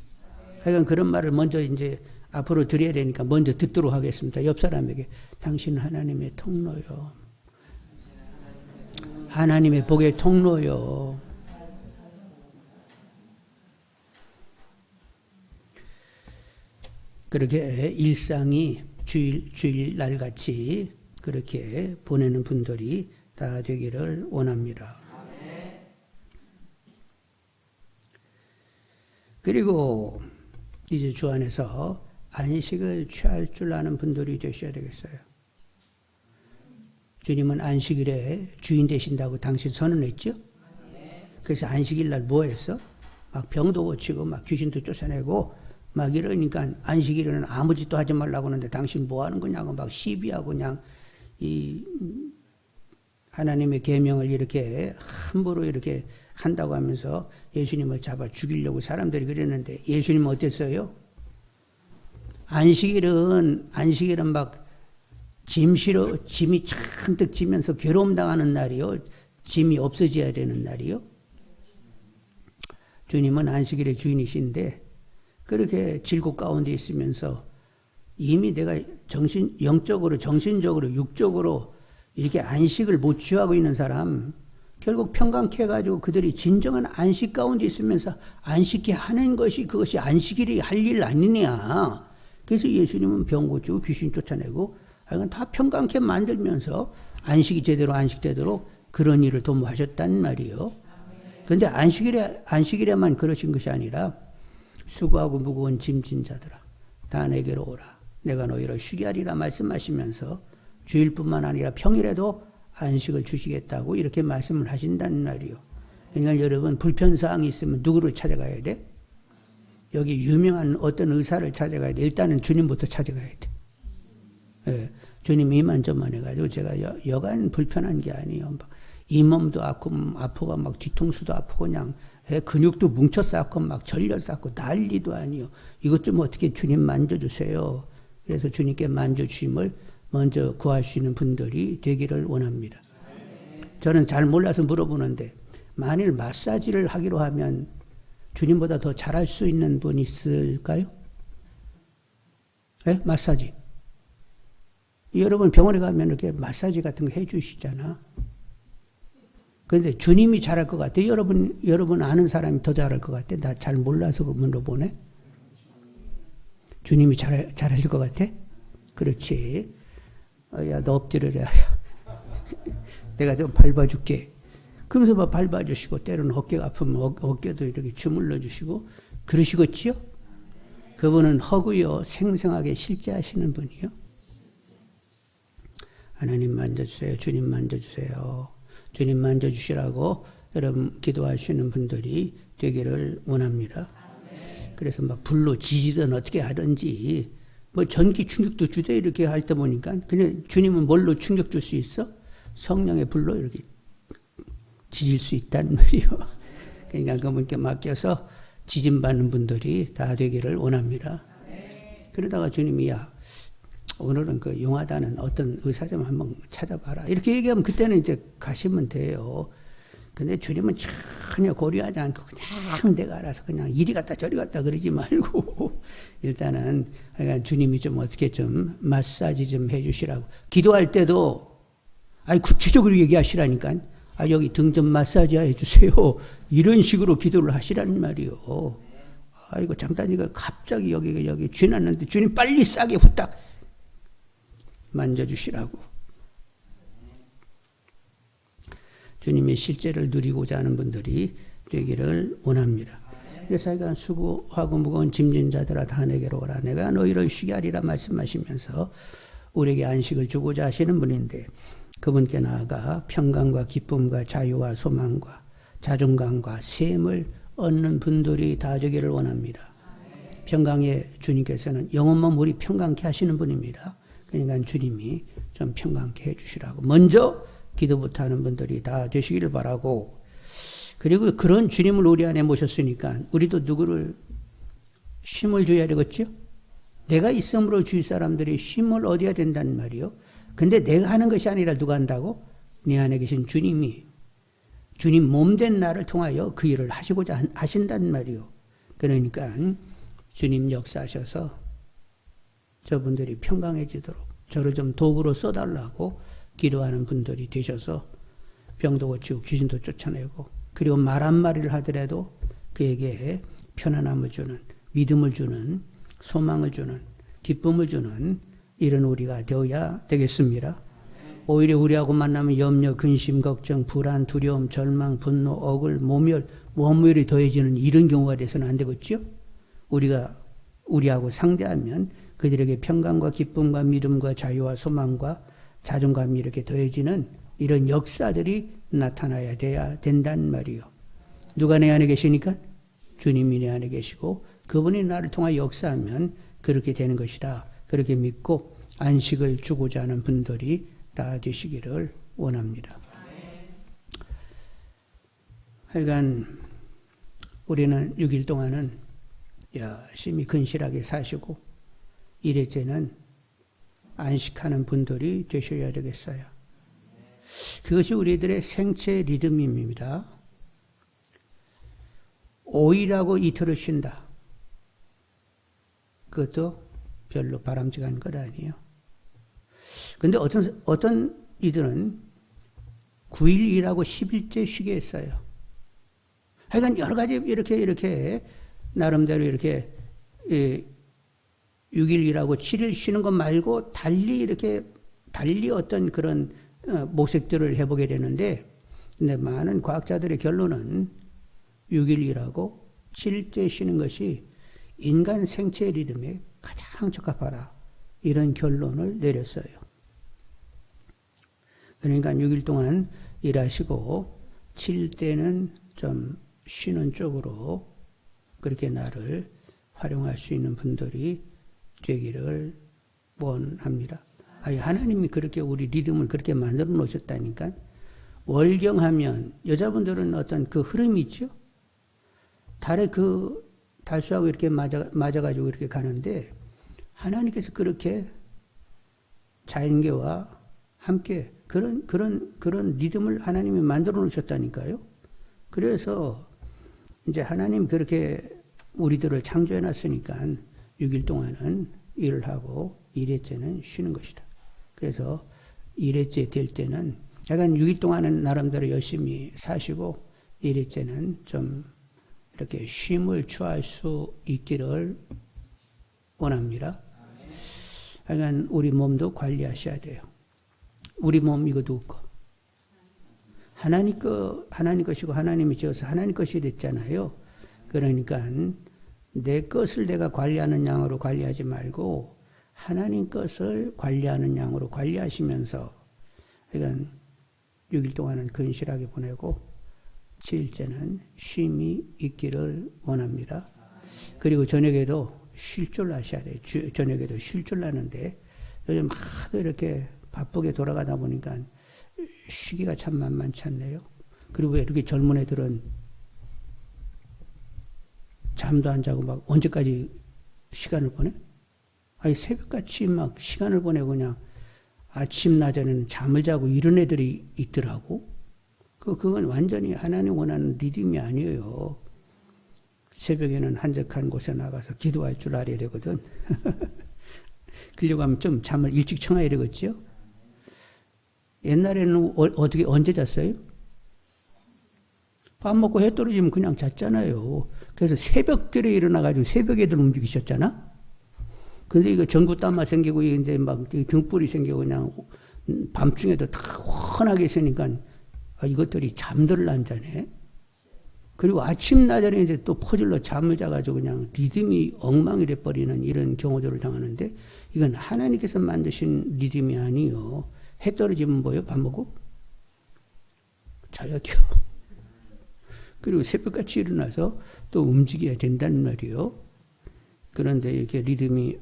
그러니까 그런 말을 먼저 이제 앞으로 드려야 되니까 먼저 듣도록 하겠습니다. 옆 사람에게 당신은 하나님의 통로요. 하나님의 복의 통로요. 그렇게 일상이 주일날 같이 그렇게 보내는 분들이 다 되기를 원합니다. 그리고 이제 주 안에서 안식을 취할 줄 아는 분들이 되셔야 되겠어요. 주님은 안식일에 주인 되신다고 당신 선언했죠? 그래서 안식일 날 뭐 했어? 막 병도 고치고 막 귀신도 쫓아내고 막 이러니까 안식일에는 아무 짓도 하지 말라고 하는데 당신 뭐 하는 거냐고 막 시비하고 그냥 이 하나님의 계명을 이렇게 함부로 이렇게 한다고 하면서 예수님을 잡아 죽이려고 사람들이 그랬는데 예수님은 어땠어요? 안식일은 막 짐이 잔뜩 지면서 괴로움 당하는 날이요. 짐이 없어져야 되는 날이요. 주님은 안식일의 주인이신데 그렇게 질고 가운데 있으면서 이미 내가 영적으로, 정신적으로, 육적으로 이렇게 안식을 못 취하고 있는 사람, 결국 평강케 해가지고 그들이 진정한 안식 가운데 있으면서 안식케 하는 것이 그것이 안식일이 할 일 아니냐. 그래서 예수님은 병 고치고 귀신 쫓아내고 하여간 다 평강케 만들면서 안식되도록 그런 일을 도모하셨단 말이에요. 그런데 안식일에만 그러신 것이 아니라 수고하고 무거운 짐진 자들아 다 내게로 오라. 내가 너희를 쉬게 하리라 말씀하시면서 주일뿐만 아니라 평일에도 안식을 주시겠다고 이렇게 말씀을 하신다는 말이에요. 그러니까 여러분 불편사항이 있으면 누구를 찾아가야 돼? 여기 유명한 어떤 의사를 찾아가야 돼. 일단은 주님부터 찾아가야 돼. 예, 주님이 이만저만 해가지고 제가 여간 불편한 게 아니에요. 잇몸도 아프고 막 뒤통수도 아프고 그냥 근육도 뭉쳐 쌓고 막 절려 쌓고 난리도 아니요. 이것 좀 어떻게 주님 만져주세요. 그래서 주님께 만져주심을 먼저 구할 수 있는 분들이 되기를 원합니다. 저는 잘 몰라서 물어보는데 만일 마사지를 하기로 하면 주님보다 더 잘할 수 있는 분 있을까요? 네? 마사지. 여러분 병원에 가면 이렇게 마사지 같은 거 해주시잖아. 그런데 주님이 잘할 것 같아. 여러분 아는 사람이 더 잘할 것 같아. 나 잘 몰라서 물어보네. 주님이 잘하실 것 같아? 그렇지. 야, 너 엎드려라. 내가 좀 밟아줄게. 그러면서 막 밟아주시고, 때로는 어깨가 아프면 어깨도 이렇게 주물러 주시고, 그러시겠지요? 그분은 허구요, 생생하게 실제 하시는 분이요. 하나님 만져주세요. 주님 만져주세요. 주님 만져주시라고 여러분 기도하시는 분들이 되기를 원합니다. 그래서 막 불로 지지든 어떻게 하든지, 뭐 전기 충격도 주되 이렇게 할 때 보니까, 그냥 주님은 뭘로 충격 줄 수 있어? 성령의 불로 이렇게 지질 수 있다는 말이요. 그러니까 그분께 맡겨서 지짐받는 분들이 다 되기를 원합니다. 그러다가 주님이 야, 오늘은 그 용하다는 어떤 의사점 한번 찾아봐라. 이렇게 얘기하면 그때는 이제 가시면 돼요. 근데 주님은 전혀 고려하지 않고 그냥 내가 알아서 그냥 이리 갔다 저리 갔다 그러지 말고 일단은 그러니까 주님이 좀 어떻게 좀 마사지 좀 해주시라고. 기도할 때도 구체적으로 얘기하시라니까. 여기 등 좀 마사지 해주세요. 이런 식으로 기도를 하시라는 말이요. 이거 잠깐이가 갑자기 여기 쥐났는데 주님 빨리 싸게 후딱 만져주시라고. 주님의 실제를 누리고자 하는 분들이 되기를 원합니다. 그래서 하여간 수고하고 무거운 짐진 자들아 다 내게로 오라. 내가 너희를 쉬게 하리라 말씀하시면서 우리에게 안식을 주고자 하시는 분인데 그분께 나아가 평강과 기쁨과 자유와 소망과 자존감과 셈을 얻는 분들이 다 되기를 원합니다. 평강의 주님께서는 영원만 우리 평강케 하시는 분입니다. 그러니까 주님이 좀 평강케 해주시라고 먼저 기도부터 하는 분들이 다 되시기를 바라고, 그리고 그런 주님을 우리 안에 모셨으니까 우리도 누구를 쉼을 줘야 되겠죠? 내가 있음으로 주위 사람들이 쉼을 얻어야 된다는 말이요. 근데 내가 하는 것이 아니라 누가 한다고? 네 안에 계신 주님이, 주님 몸된 나를 통하여 그 일을 하시고자 하신다는 말이요. 그러니까 주님 역사하셔서 저분들이 평강해지도록 저를 좀 도구로 써달라고 기도하는 분들이 되셔서 병도 고치고 귀신도 쫓아내고, 그리고 말 한마디를 하더라도 그에게 편안함을 주는, 믿음을 주는, 소망을 주는, 기쁨을 주는 이런 우리가 되어야 되겠습니다. 오히려 우리하고 만나면 염려, 근심, 걱정, 불안, 두려움, 절망, 분노, 억울, 모멸, 원물이 더해지는 이런 경우가 돼서는 안 되겠죠? 우리하고 상대하면 그들에게 평강과 기쁨과 믿음과 자유와 소망과 자존감이 이렇게 더해지는 이런 역사들이 나타나야 된다는 말이요. 누가 내 안에 계시니까? 주님이 내 안에 계시고 그분이 나를 통하여 역사하면 그렇게 되는 것이다. 그렇게 믿고 안식을 주고자 하는 분들이 다 되시기를 원합니다. 하여간 우리는 6일 동안은 열심히 근실하게 사시고 1회째는 안식하는 분들이 되셔야 되겠어요. 그것이 우리들의 생체 리듬입니다. 5일하고 이틀을 쉰다. 그것도 별로 바람직한 것 아니에요. 근데 어떤 이들은 9일 일하고 10일째 쉬게 했어요. 하여간 여러 가지 이렇게 나름대로 이렇게 6일 일하고 7일 쉬는 것 말고 달리 어떤 그런 모색들을 해보게 되는데, 근데 많은 과학자들의 결론은 6일 일하고 7일째 쉬는 것이 인간 생체 리듬에 가장 적합하다. 이런 결론을 내렸어요. 그러니까 6일 동안 일하시고 7일 때는 좀 쉬는 쪽으로 그렇게 나를 활용할 수 있는 분들이 되기를 원합니다. 하나님이 그렇게 우리 리듬을 그렇게 만들어 놓으셨다니까 월경하면 여자분들은 어떤 그 흐름이 있죠. 달에 그 달수하고 이렇게 맞아가지고 이렇게 가는데 하나님께서 그렇게 자연계와 함께 그런 리듬을 하나님이 만들어 놓으셨다니까요. 그래서 이제 하나님 그렇게 우리들을 창조해 놨으니까 6일 동안은 일을 하고 1회째는 쉬는 것이다. 그래서 1회째 될 때는 약간 6일 동안은 나름대로 열심히 사시고 1회째는 좀 이렇게 쉼을 취할 수 있기를 원합니다. 약간 우리 몸도 관리하셔야 돼요. 우리 몸 이거 누구 거? 하나님 것이고 하나님이 지어서 하나님 것이 됐잖아요. 그러니까 내 것을 내가 관리하는 양으로 관리하지 말고 하나님 것을 관리하는 양으로 관리하시면서 그러니까 6일 동안은 근실하게 보내고 7일째는 쉼이 있기를 원합니다. 그리고 저녁에도 쉴 줄 아셔야 돼요. 저녁에도 쉴 줄 아는데 요즘 하도 이렇게 바쁘게 돌아가다 보니까 쉬기가 참 만만치 않네요. 그리고 왜 이렇게 젊은 애들은 잠도 안 자고 막 언제까지 시간을 보내? 아니 새벽같이 막 시간을 보내고 그냥 아침 낮에는 잠을 자고 이런 애들이 있더라고. 그건 완전히 하나님 원하는 리듬이 아니에요. 새벽에는 한적한 곳에 나가서 기도할 줄 알아야 되거든. 그러려고 하면 좀 잠을 일찍 청해야 되겠지요? 옛날에는 어떻게 언제 잤어요? 밥 먹고 해 떨어지면 그냥 잤잖아요. 그래서 새벽들에 일어나가지고 새벽에들 움직이셨잖아? 근데 이거 전구 땀만 생기고 이제 막 등불이 생기고 그냥 밤중에도 다 훤하게 있으니까 이것들이 잠들을 안 자네. 그리고 아침 낮에 이제 또 퍼질러 잠을 자가지고 그냥 리듬이 엉망이 돼버리는 이런 경우들을 당하는데 이건 하나님께서 만드신 리듬이 아니요. 해 떨어지면 뭐예요? 밥 먹고? 자야 돼요. 그리고 새벽같이 일어나서 또 움직여야 된다는 말이요. 그런데 이렇게 리듬이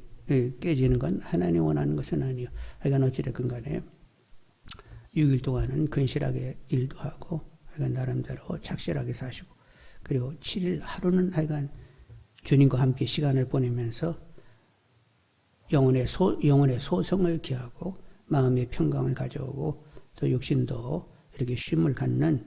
깨지는 건 하나님 원하는 것은 아니요. 하여간 어찌됐건 간에 6일 동안은 근실하게 일도 하고 하여간 나름대로 착실하게 사시고 그리고 7일 하루는 하여간 주님과 함께 시간을 보내면서 영혼의 소성을 기하고 마음의 평강을 가져오고 또 육신도 이렇게 쉼을 갖는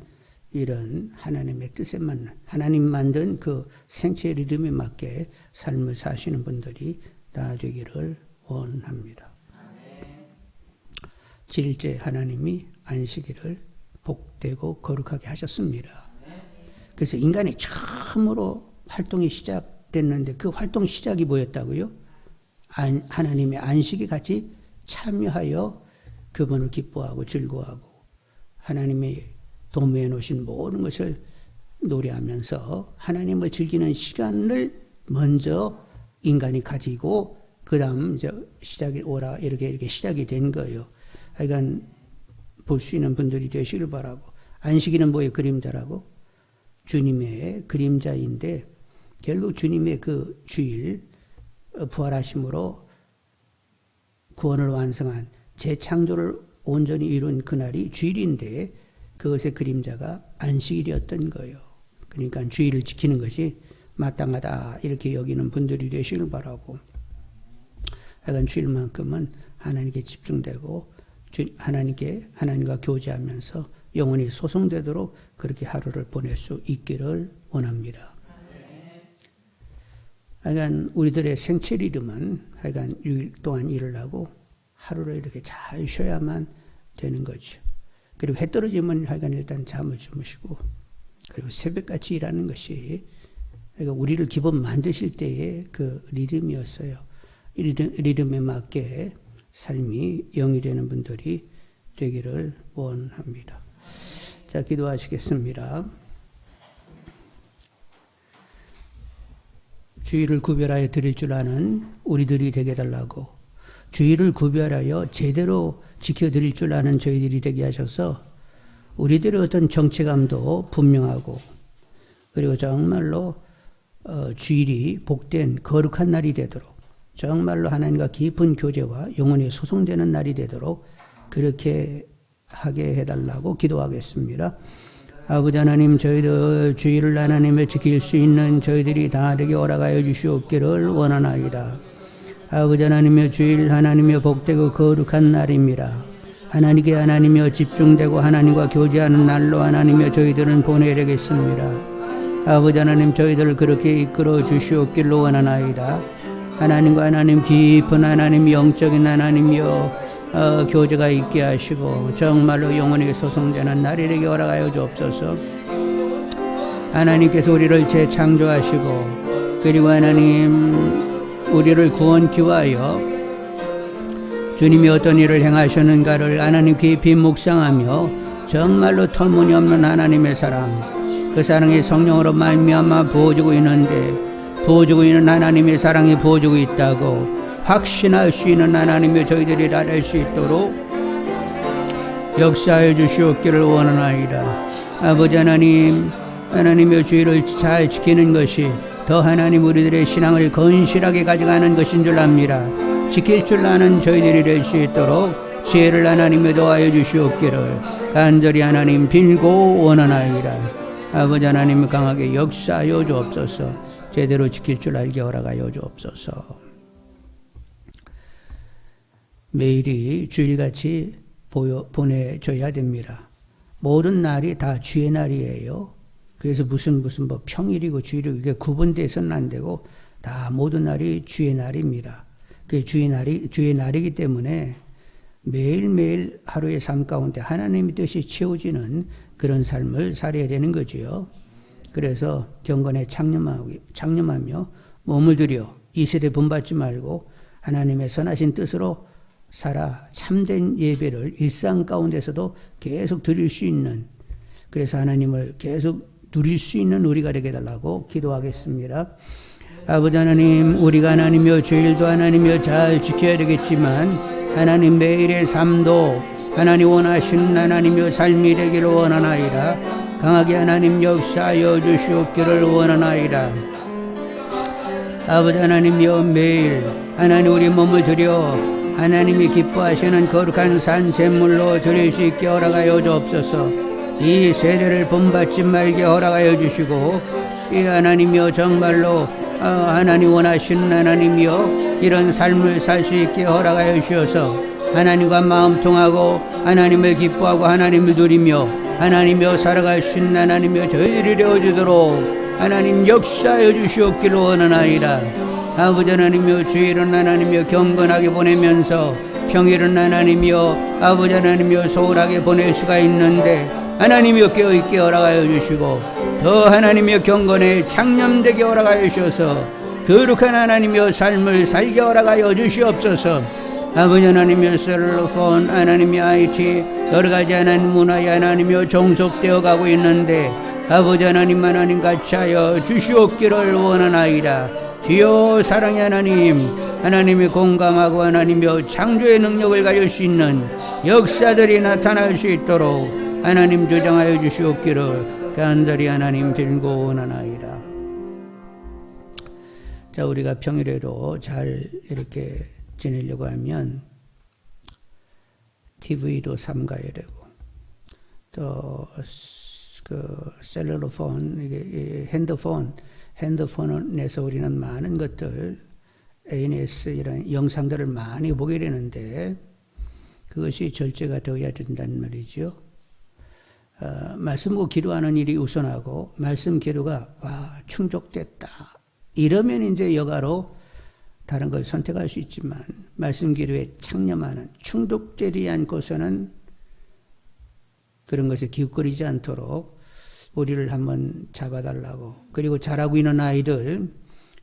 이런 하나님의 뜻에 맞는 하나님 만든 그 생체 리듬에 맞게 삶을 사시는 분들이 다 되기를 원합니다. 7일째 하나님이 안식일을 복되고 거룩하게 하셨습니다. 그래서 인간이 처음으로 활동이 시작됐는데 그 활동 시작이 뭐였다고요? 하나님의 안식이 같이 참여하여 그분을 기뻐하고 즐거워하고 하나님의 도매해 놓으신 모든 것을 노래하면서 하나님을 즐기는 시간을 먼저 인간이 가지고 그 다음 이제 시작이 오라 이렇게 시작이 된 거예요. 하여간 볼 수 있는 분들이 되시길 바라고. 안식일은 뭐예요? 그림자라고? 주님의 그림자인데 결국 주님의 그 주일 부활하심으로 구원을 완성한 재창조를 온전히 이룬 그날이 주일인데 그것의 그림자가 안식일이었던 거예요. 그러니까 주일을 지키는 것이 마땅하다 이렇게 여기는 분들이 되시길 바라고. 하여간 주일만큼은 하나님께 집중되고 하나님과 교제하면서 영혼이 소성되도록 그렇게 하루를 보낼 수 있기를 원합니다. 하여간 우리들의 생체 리듬은 하여간 6일 동안 일을 하고 하루를 이렇게 잘 쉬어야만 되는 거죠. 그리고 해 떨어지면 하여간 일단 잠을 주무시고 그리고 새벽같이 일하는 것이 그러니까 우리를 기본 만드실 때의 그 리듬이었어요. 리듬에 맞게 삶이 영이 되는 분들이 되기를 원합니다. 자, 기도하시겠습니다. 주일을 구별하여 드릴 줄 아는 우리들이 되게 달라고 주일을 구별하여 제대로 지켜드릴 줄 아는 저희들이 되게 하셔서 우리들의 어떤 정체감도 분명하고 그리고 정말로 주일이 복된 거룩한 날이 되도록 정말로 하나님과 깊은 교제와 영혼이 소송되는 날이 되도록 그렇게 하게 해달라고 기도하겠습니다. 아버지 하나님, 저희들 주일을 하나님의 지킬 수 있는 저희들이 다 되게 허락하여 주시옵기를 원하나이다. 아버지 하나님의 주일 하나님의 복되고 거룩한 날입니다. 하나님께 하나님여 집중되고 하나님과 교제하는 날로 하나님여 저희들은 보내야 되겠습니다. 아버지 하나님, 저희들을 그렇게 이끌어 주시옵기를 원하나이다. 하나님과 하나님 깊은 하나님 영적인 하나님여 교제가 있게 하시고 정말로 영원히 소송되는 날이 되게 허락하여 주옵소서. 하나님께서 우리를 재창조하시고 그리고 하나님 우리를 구원 기하여 주님이 어떤 일을 행하셨는가를 하나님 깊이 묵상하며 정말로 터무니없는 하나님의 사랑, 그 사랑이 성령으로 말미암아 부어지고 있는데 부어지고 있는 하나님의 사랑이 부어지고 있다고 확신할 수 있는 하나님의 저희들이 될 수 있도록 역사해 주시옵기를 원하나이다. 아버지 하나님, 하나님의 주의를 잘 지키는 것이 더 하나님 우리들의 신앙을 건실하게 가져가는 것인 줄 압니다. 지킬 줄 아는 저희들이 될 수 있도록 지혜를 하나님에 더하여 주시옵기를 간절히 하나님 빌고 원하나이다. 아버지 하나님 강하게 역사하여 주옵소서. 제대로 지킬 줄 알게 허락하여 주옵소서. 매일이 주일같이 보내줘야 됩니다. 모든 날이 다 주의 날이에요. 그래서 무슨 뭐 평일이고 주일이고 이게 구분돼서는 안 되고 다 모든 날이 주의 날입니다. 그 주의 날이기 때문에 매일매일 하루의 삶 가운데 하나님의 뜻이 채워지는 그런 삶을 살아야 되는 거지요. 그래서 경건에 창념하며 몸을 들여 이 세대 본받지 말고 하나님의 선하신 뜻으로 살아 참된 예배를 일상 가운데서도 계속 드릴 수 있는, 그래서 하나님을 계속 누릴 수 있는 우리가 되게 해달라고 기도하겠습니다. 아버지 하나님, 우리가 하나님이여 주일도 하나님이여 잘 지켜야 되겠지만 하나님 매일의 삶도 하나님 원하시는 하나님이여 삶이 되기를 원하나이다. 강하게 하나님 역사하여 주시옵기를 원하나이다. 아버지 하나님이여 매일 하나님 우리 몸을 들여 하나님이 기뻐하시는 거룩한 산 제물로 드릴 수 있게 허락하여 주옵소서. 이 세례를 본받지 말게 허락하여 주시고 이 하나님이여 정말로 하나님 원하시는 하나님이여 이런 삶을 살 수 있게 허락하여 주셔서 하나님과 마음 통하고 하나님을 기뻐하고 하나님을 누리며 하나님이여 살아갈 수 있는 하나님이여 저희들이 되어주도록 하나님 역사하여 주시옵기를 원하나이다. 아버지 하나님이여 주일은 하나님이여 경건하게 보내면서 평일은 하나님이여 아버지 하나님이여 소홀하게 보낼 수가 있는데 하나님이여 깨어있게 허락하여 주시고 더 하나님이여 경건에 창념되게 허락하여 주셔서 거룩한 하나님이여 삶을 살게 허락하여 주시옵소서. 아버지 하나님이여 셀로폰 하나님이 IT 여러가지 하나님 문화에 하나님이여 종속되어 가고 있는데 아버지 하나님 같이 하여 주시옵기를 원하나이다. 주여 사랑의 하나님, 하나님이 공감하고 하나님이여 창조의 능력을 가질 수 있는 역사들이 나타날 수 있도록 하나님 주장하여 주시옵기를 간절히 하나님 빌고 원하나이다. 자, 우리가 평일에로 잘 이렇게 지내려고 하면 TV도 삼가야 되고 또 셀룰러폰, 이게 핸드폰에서 우리는 많은 것들 ANS 이런 영상들을 많이 보게 되는데 그것이 절제가 되어야 된다는 말이죠. 말씀으로 기도하는 일이 우선하고 말씀 기도가 충족됐다 이러면 이제 여가로 다른 걸 선택할 수 있지만 말씀 기도에 창념하는 충족되지 않고서는 그런 것에 기웃거리지 않도록 우리를 한번 잡아달라고. 그리고 잘하고 있는 아이들,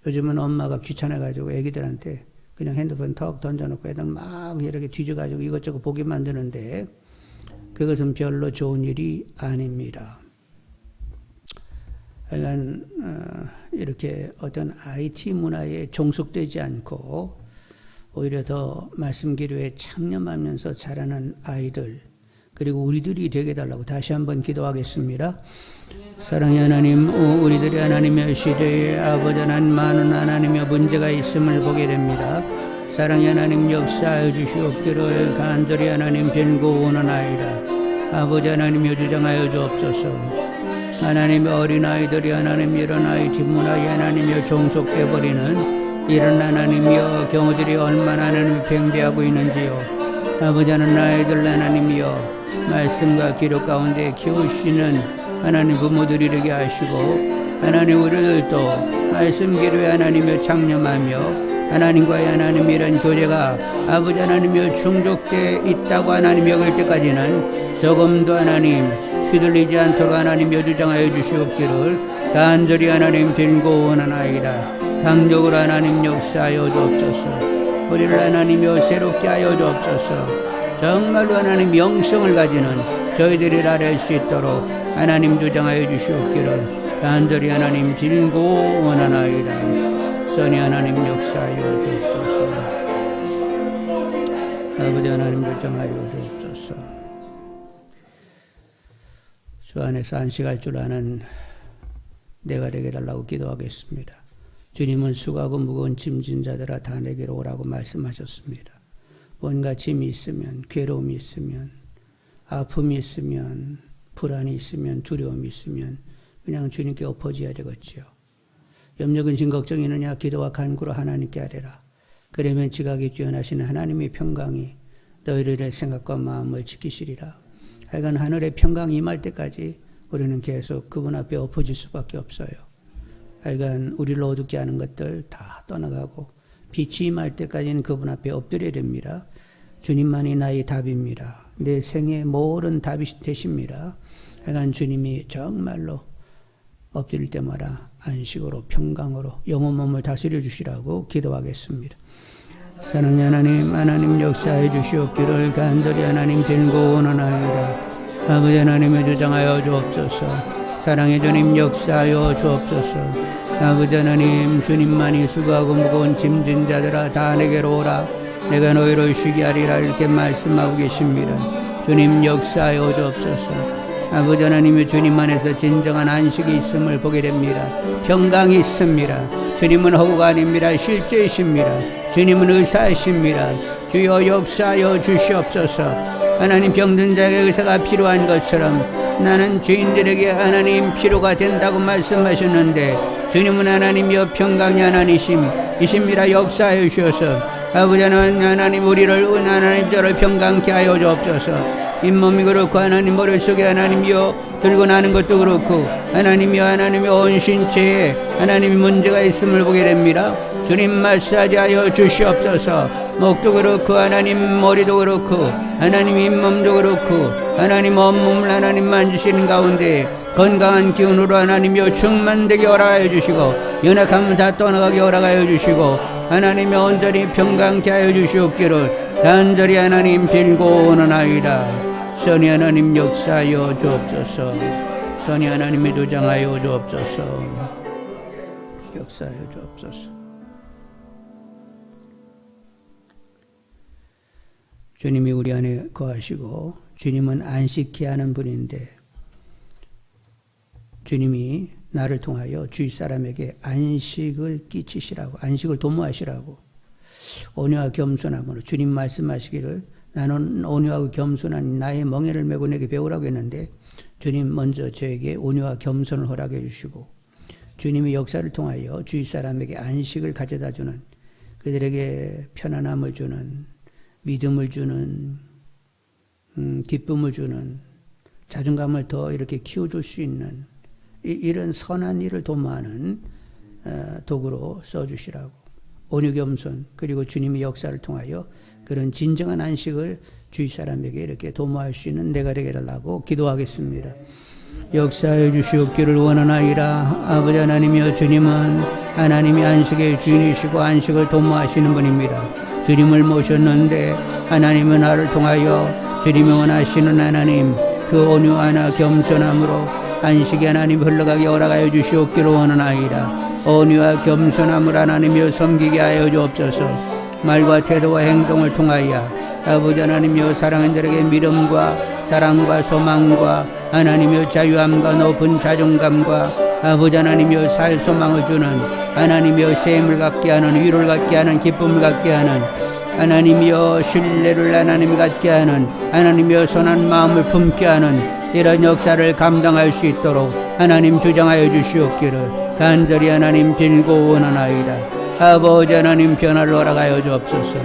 요즘은 엄마가 귀찮아가지고 애기들한테 그냥 핸드폰 턱 던져놓고 애들 막 이렇게 뒤져가지고 이것저것 보게 만드는데 그것은 별로 좋은 일이 아닙니다. 그러니까 이렇게 어떤 IT 문화에 종속되지 않고 오히려 더 말씀 기도에 창념하면서 자라는 아이들, 그리고 우리들이 되게 해달라고 다시 한번 기도하겠습니다. 사랑의 하나님, 우리들이 하나님의 시대에 아버지 하나님 많은 하나님의 문제가 있음을 보게 됩니다. 사랑의 하나님 역사해 주시옵기를 간절히 하나님 빌고 원하나이다. 아버지 하나님여 주장하여 주옵소서. 하나님의 어린아이들이 하나님 이런 아이 뒷문화에 하나님여 종속돼 버리는 이런 하나님이여 경우들이 얼마나 하나님이 팽배하고 있는지요. 아버지 하나님들 하나님이여 말씀과 기록 가운데 키우시는 하나님 부모들이 되게 하시고 하나님 우리들도 말씀 기로에 하나님여 창념하며 하나님과의 하나님 이런 교제가 아버지 하나님여 충족되어 있다고 하나님 여길 때까지는 조금도 하나님 휘둘리지 않도록 하나님여 주장하여 주시옵기를 간절히 하나님 빌고 원하나이다. 강력으로 하나님 역사하여 주옵소서. 우리를 하나님여 새롭게 하여 주옵소서. 정말로 하나님 영성을 가지는 저희들이 나를 수 있도록 하나님 주장하여 주시옵기를 간절히 하나님 빌고 원하나이다. 선이 하나님 역사하여 주옵소서. 아버지 하나님 주장하여 주옵소서. 주 안에서 안식할 줄 아는 내가 되게 달라고 기도하겠습니다. 주님은 수고하고 무거운 짐진 자들아 다 내게로 오라고 말씀하셨습니다. 뭔가 짐이 있으면, 괴로움이 있으면, 아픔이 있으면, 불안이 있으면, 두려움이 있으면 그냥 주님께 엎어져야 되겠지요. 염려 근심 걱정이 있느냐 기도와 간구로 하나님께 아뢰라. 그러면 지각이 뛰어나신 하나님의 평강이 너희들의 생각과 마음을 지키시리라. 하여간 하늘의 평강이 임할 때까지 우리는 계속 그분 앞에 엎어질 수밖에 없어요. 하여간 우리를 어둡게 하는 것들 다 떠나가고 빛이 임할 때까지는 그분 앞에 엎드려야 됩니다. 주님만이 나의 답입니다. 내 생의 모든 답이 되십니다. 하여간 주님이 정말로 엎드릴 때마다 안식으로 평강으로 영혼 몸을 다스려 주시라고 기도하겠습니다. 사랑의 하나님, 하나님 역사해 주시옵기를 간절히 하나님 빌고 원하나이다. 아버지 하나님의 주장하여 주옵소서. 사랑의 주님 역사하여 주옵소서. 아버지 하나님, 주님만이 수고하고 무거운 짐진 자들아 다 내게로 오라. 내가 너희를 쉬게 하리라 이렇게 말씀하고 계십니다. 주님 역사하여 주옵소서. 아버지 하나님의 주님 안에서 진정한 안식이 있음을 보게 됩니다. 평강이 있습니다. 주님은 허구가 아닙니다. 실제이십니다. 주님은 의사이십니다. 주여 역사하여 주시옵소서. 하나님 병든 자에게 의사가 필요한 것처럼 나는 주인들에게 하나님 필요가 된다고 말씀하셨는데 주님은 하나님이여 평강의 하나님이십니다. 역사하여 주셔서 아버지 하나님 우리를 하나님 저를 평강케 하여 주옵소서. 잇몸이 그렇고 하나님 머릿속에 하나님이여 들고 나는 것도 그렇고 하나님이여 하나님의 온 신체에 하나님이 문제가 있음을 보게 됩니다. 주님 마사지하여 주시옵소서. 목도 그렇고 하나님 머리도 그렇고 하나님 잇몸도 그렇고 하나님 온몸을 하나님 만지시는 가운데 건강한 기운으로 하나님이여 충만되게 허락하여 주시고 연약함은 다 떠나가게 허락하여 주시고 하나님의 온전히 평강케 하여 주시옵기를 간절히 하나님 빌고 원하나이다. 선이 하나님 역사하여 주옵소서. 선이 하나님의 주장하여 주옵소서. 역사하여 주옵소서. 주님이 우리 안에 거하시고 주님은 안식케 하는 분인데 주님이 나를 통하여 주위 사람에게 안식을 끼치시라고, 안식을 도모하시라고 온유와 겸손함으로 주님 말씀하시기를 나는 온유하고 겸손한 나의 멍에를 메고 내게 배우라고 했는데 주님 먼저 저에게 온유와 겸손을 허락해 주시고 주님의 역사를 통하여 주위 사람에게 안식을 가져다 주는, 그들에게 편안함을 주는, 믿음을 주는, 기쁨을 주는, 자존감을 더 이렇게 키워줄 수 있는 이런 선한 일을 도모하는 도구로 써주시라고. 온유 겸손 그리고 주님의 역사를 통하여 그런 진정한 안식을 주위 사람에게 이렇게 도모할 수 있는 내가 되게 달라고 기도하겠습니다. 역사해 주시옵기를 원하나이다. 아버지 하나님이여 주님은 하나님이 안식의 주인이시고 안식을 도모하시는 분입니다. 주님을 모셨는데 하나님은 나를 통하여 주님이 원하시는 하나님 그 온유하나 겸손함으로 안식의 하나님 흘러가게 허락하여 주시옵기를 원하나이다. 온유와 겸손함을 하나님이여 섬기게 하여 주옵소서. 말과 태도와 행동을 통하여 아버지 하나님이여 사랑하는 자에게 믿음과 사랑과 소망과 하나님이여 자유함과 높은 자존감과 아버지 하나님이여 살 소망을 주는 하나님이여 셈을 갖게 하는 위로를 갖게 하는 기쁨을 갖게 하는 하나님이여 신뢰를 하나님 갖게 하는 하나님이여 선한 마음을 품게 하는 이런 역사를 감당할 수 있도록 하나님 주장하여 주시옵기를 간절히 하나님 빌고 원하나이다. 아버지 하나님 변화를 허락하여 주옵소서.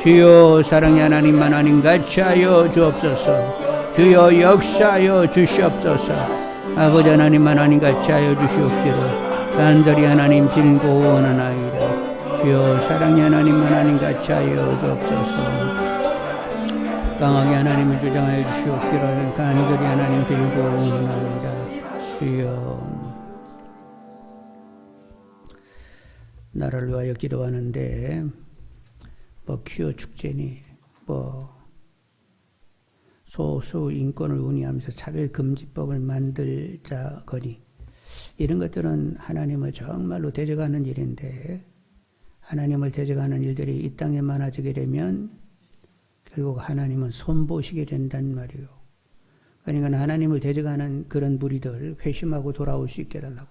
주여 사랑의 하나님 같이 하여 주옵소서. 주여 역사하여 주시옵소서. 아버지 하나님 같이 하여 주시옵기를 간절히 하나님 빌고 원하나이다. 주여 사랑의 하나님 같이 하여 주옵소서. 강하게 하나님을 주장하여 주시옵기를 간절히 하나님 빌고 원하나이다. 주여 나라를 위하여 기도하는데 퀴어 축제니 소수 인권을 운운하면서 차별금지법을 만들자거니 이런 것들은 하나님을 정말로 대적하는 일인데 하나님을 대적하는 일들이 이 땅에 많아지게 되면 결국 하나님은 손보시게 된단 말이에요. 그러니까 하나님을 대적하는 그런 무리들 회심하고 돌아올 수 있게 해달라고.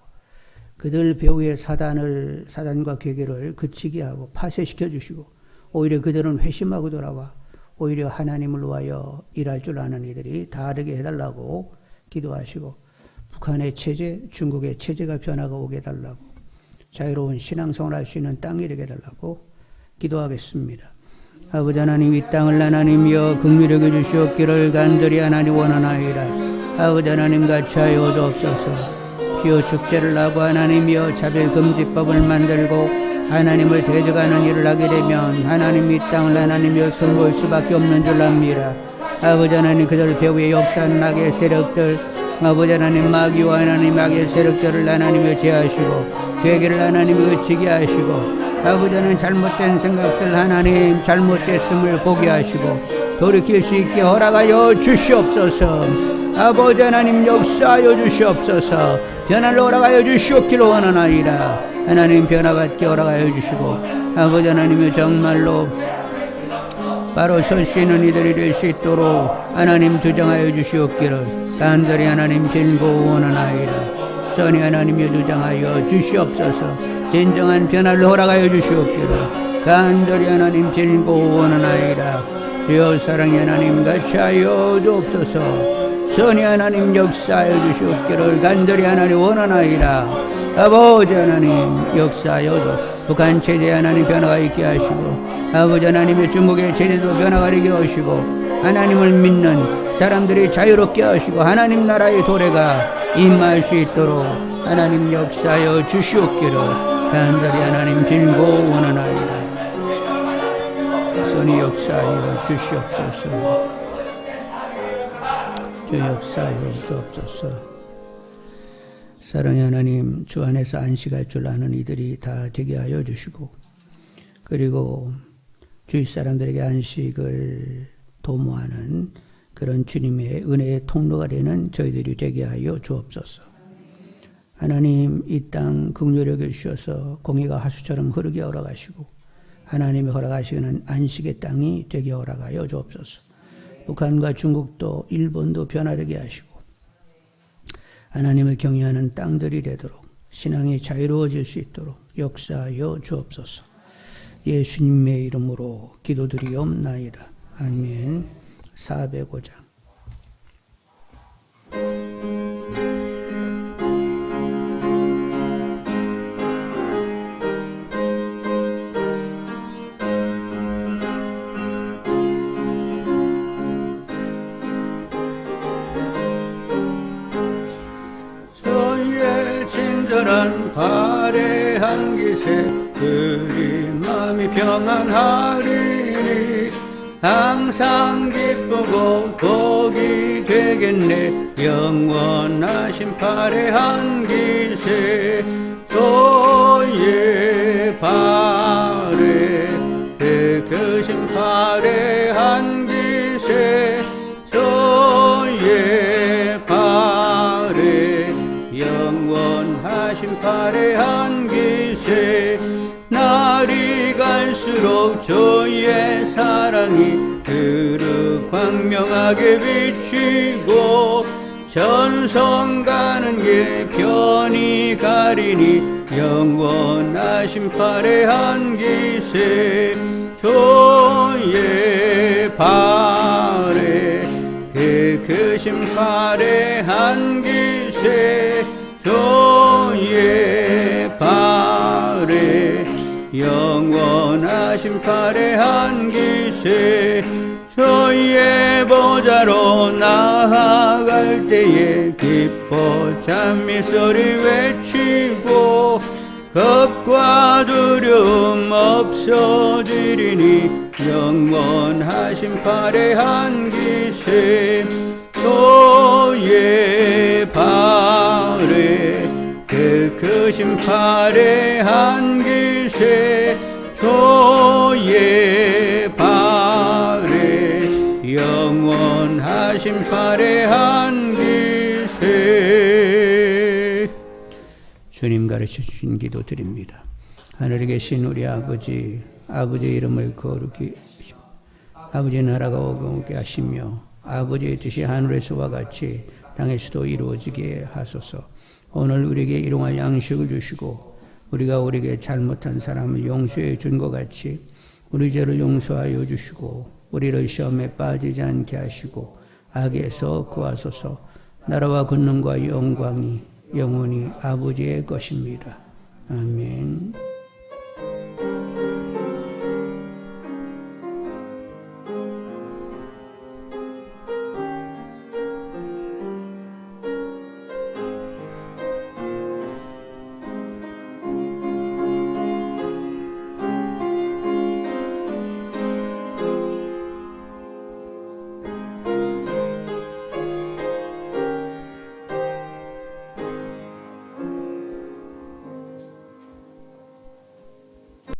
그들 배후의 사단과 괴계를 그치게 하고 파쇄시켜 주시고 오히려 그들은 회심하고 돌아와 오히려 하나님을 위하여 일할 줄 아는 이들이 다르게 해달라고 기도하시고 북한의 체제, 중국의 체제가 변화가 오게 해달라고 자유로운 신앙생활을 할 수 있는 땅이 되게 해달라고 기도하겠습니다. 아버지 하나님 이 땅을 하나님이여 긍휼히 여겨 주시옵기를 간절히 하나님 원하나이다. 아버지 하나님 같이 하여 주옵소서. 기호 축제를 하고 하나님이여 차별금지법을 만들고 하나님을 대적하는 일을 하게 되면 하나님 이 땅을 하나님이여 선보일 수밖에 없는 줄 압니다. 아버지 하나님 그들 배후에 역사하는 악의 세력들 아버지 하나님 마귀와 하나님 악의 세력들을 하나님이여 제하시고 괴계를 하나님이여 그치게 하시고 아버지 하나님 잘못된 생각들 하나님 잘못됐음을 보게 하시고 돌이킬 수 있게 허락하여 주시옵소서. 아버지 하나님 역사하여 주시옵소서. 변화를 허락하여 주시옵기를 원하나이다. 하나님 변화받게 허락하여 주시고 아버지 하나님이 정말로 바로 설 수 있는 이들이 될 수 있도록 하나님 주장하여 주시옵기를 간절히 하나님 빌고 원하나이다. 선히 하나님이 주장하여 주시옵소서. 진정한 변화를 허락하여 주시옵기를 간절히 하나님 빌고 원하나이다. 주여 사랑의 하나님 같이 하여 주옵소서. 선히 하나님 역사하여 주시옵기를 간절히 하나님 원하나이다. 아버지 하나님 역사하여 주 북한 체제 하나님 변화가 있게 하시고 아버지 하나님의 중국의 체제도 변화가 있게 하시고 하나님을 믿는 사람들이 자유롭게 하시고 하나님 나라의 도래가 임할 수 있도록 하나님 역사하여 주시옵기를 간절히 하나님 빌고 원하나이다. 선히 역사하여 주시옵소서. 주 역사하여 주옵소서. 사랑의 하나님 주 안에서 안식할 줄 아는 이들이 다 되게 하여 주시고 그리고 주위 사람들에게 안식을 도모하는 그런 주님의 은혜의 통로가 되는 저희들이 되게 하여 주옵소서. 하나님 이 땅 긍휼히 여겨 주셔서 공의가 하수처럼 흐르게 허락하시고 하나님이 허락하시는 안식의 땅이 되게 허락하여 주옵소서. 북한과 중국도 일본도 변화되게 하시고 하나님을 경외하는 땅들이 되도록 신앙이 자유로워질 수 있도록 역사하여 주옵소서. 예수님의 이름으로 기도드리옵나이다. 아멘. 405장 친절한 발해한 기세 그리 마음이 평안하리니 항상 기쁘고 복이 되겠네. 영원하신 발해한 기세 조의 발해 크신 발해한 기세 조의 발해 영원하신 발해한 기세 날이 갈수록 주의 사랑이 그릇 광명하게 비치고 전성 가는 길 편히 가리니 영원하신 팔의 한 기세 주의 발에 크신 팔의 한 기세 주의 발에 영원하신 팔의 한 기세 주의 보좌로 나아갈 때에 기뻐 찬미 소리 외치고 겁과 두려움 없어지리니 영원하신 팔의 한 기세 주의 발에 크신 팔의 한 기세 주의 발에 영원하신 팔의 한 기세. 주님 가르쳐 주신 기도 드립니다. 하늘에 계신 우리 아버지, 아버지의 이름을 거룩히 하시고 아버지의 나라가 오게 하시며 아버지의 뜻이 하늘에서와 같이 땅에서도 이루어지게 하소서. 오늘 우리에게 일용할 양식을 주시고 우리가 우리에게 잘못한 사람을 용서해 준 것 같이 우리 죄를 용서하여 주시고 우리를 시험에 빠지지 않게 하시고 악에서 구하소서. 나라와 권능과 영광이 영원히 아버지의 것입니다. 아멘.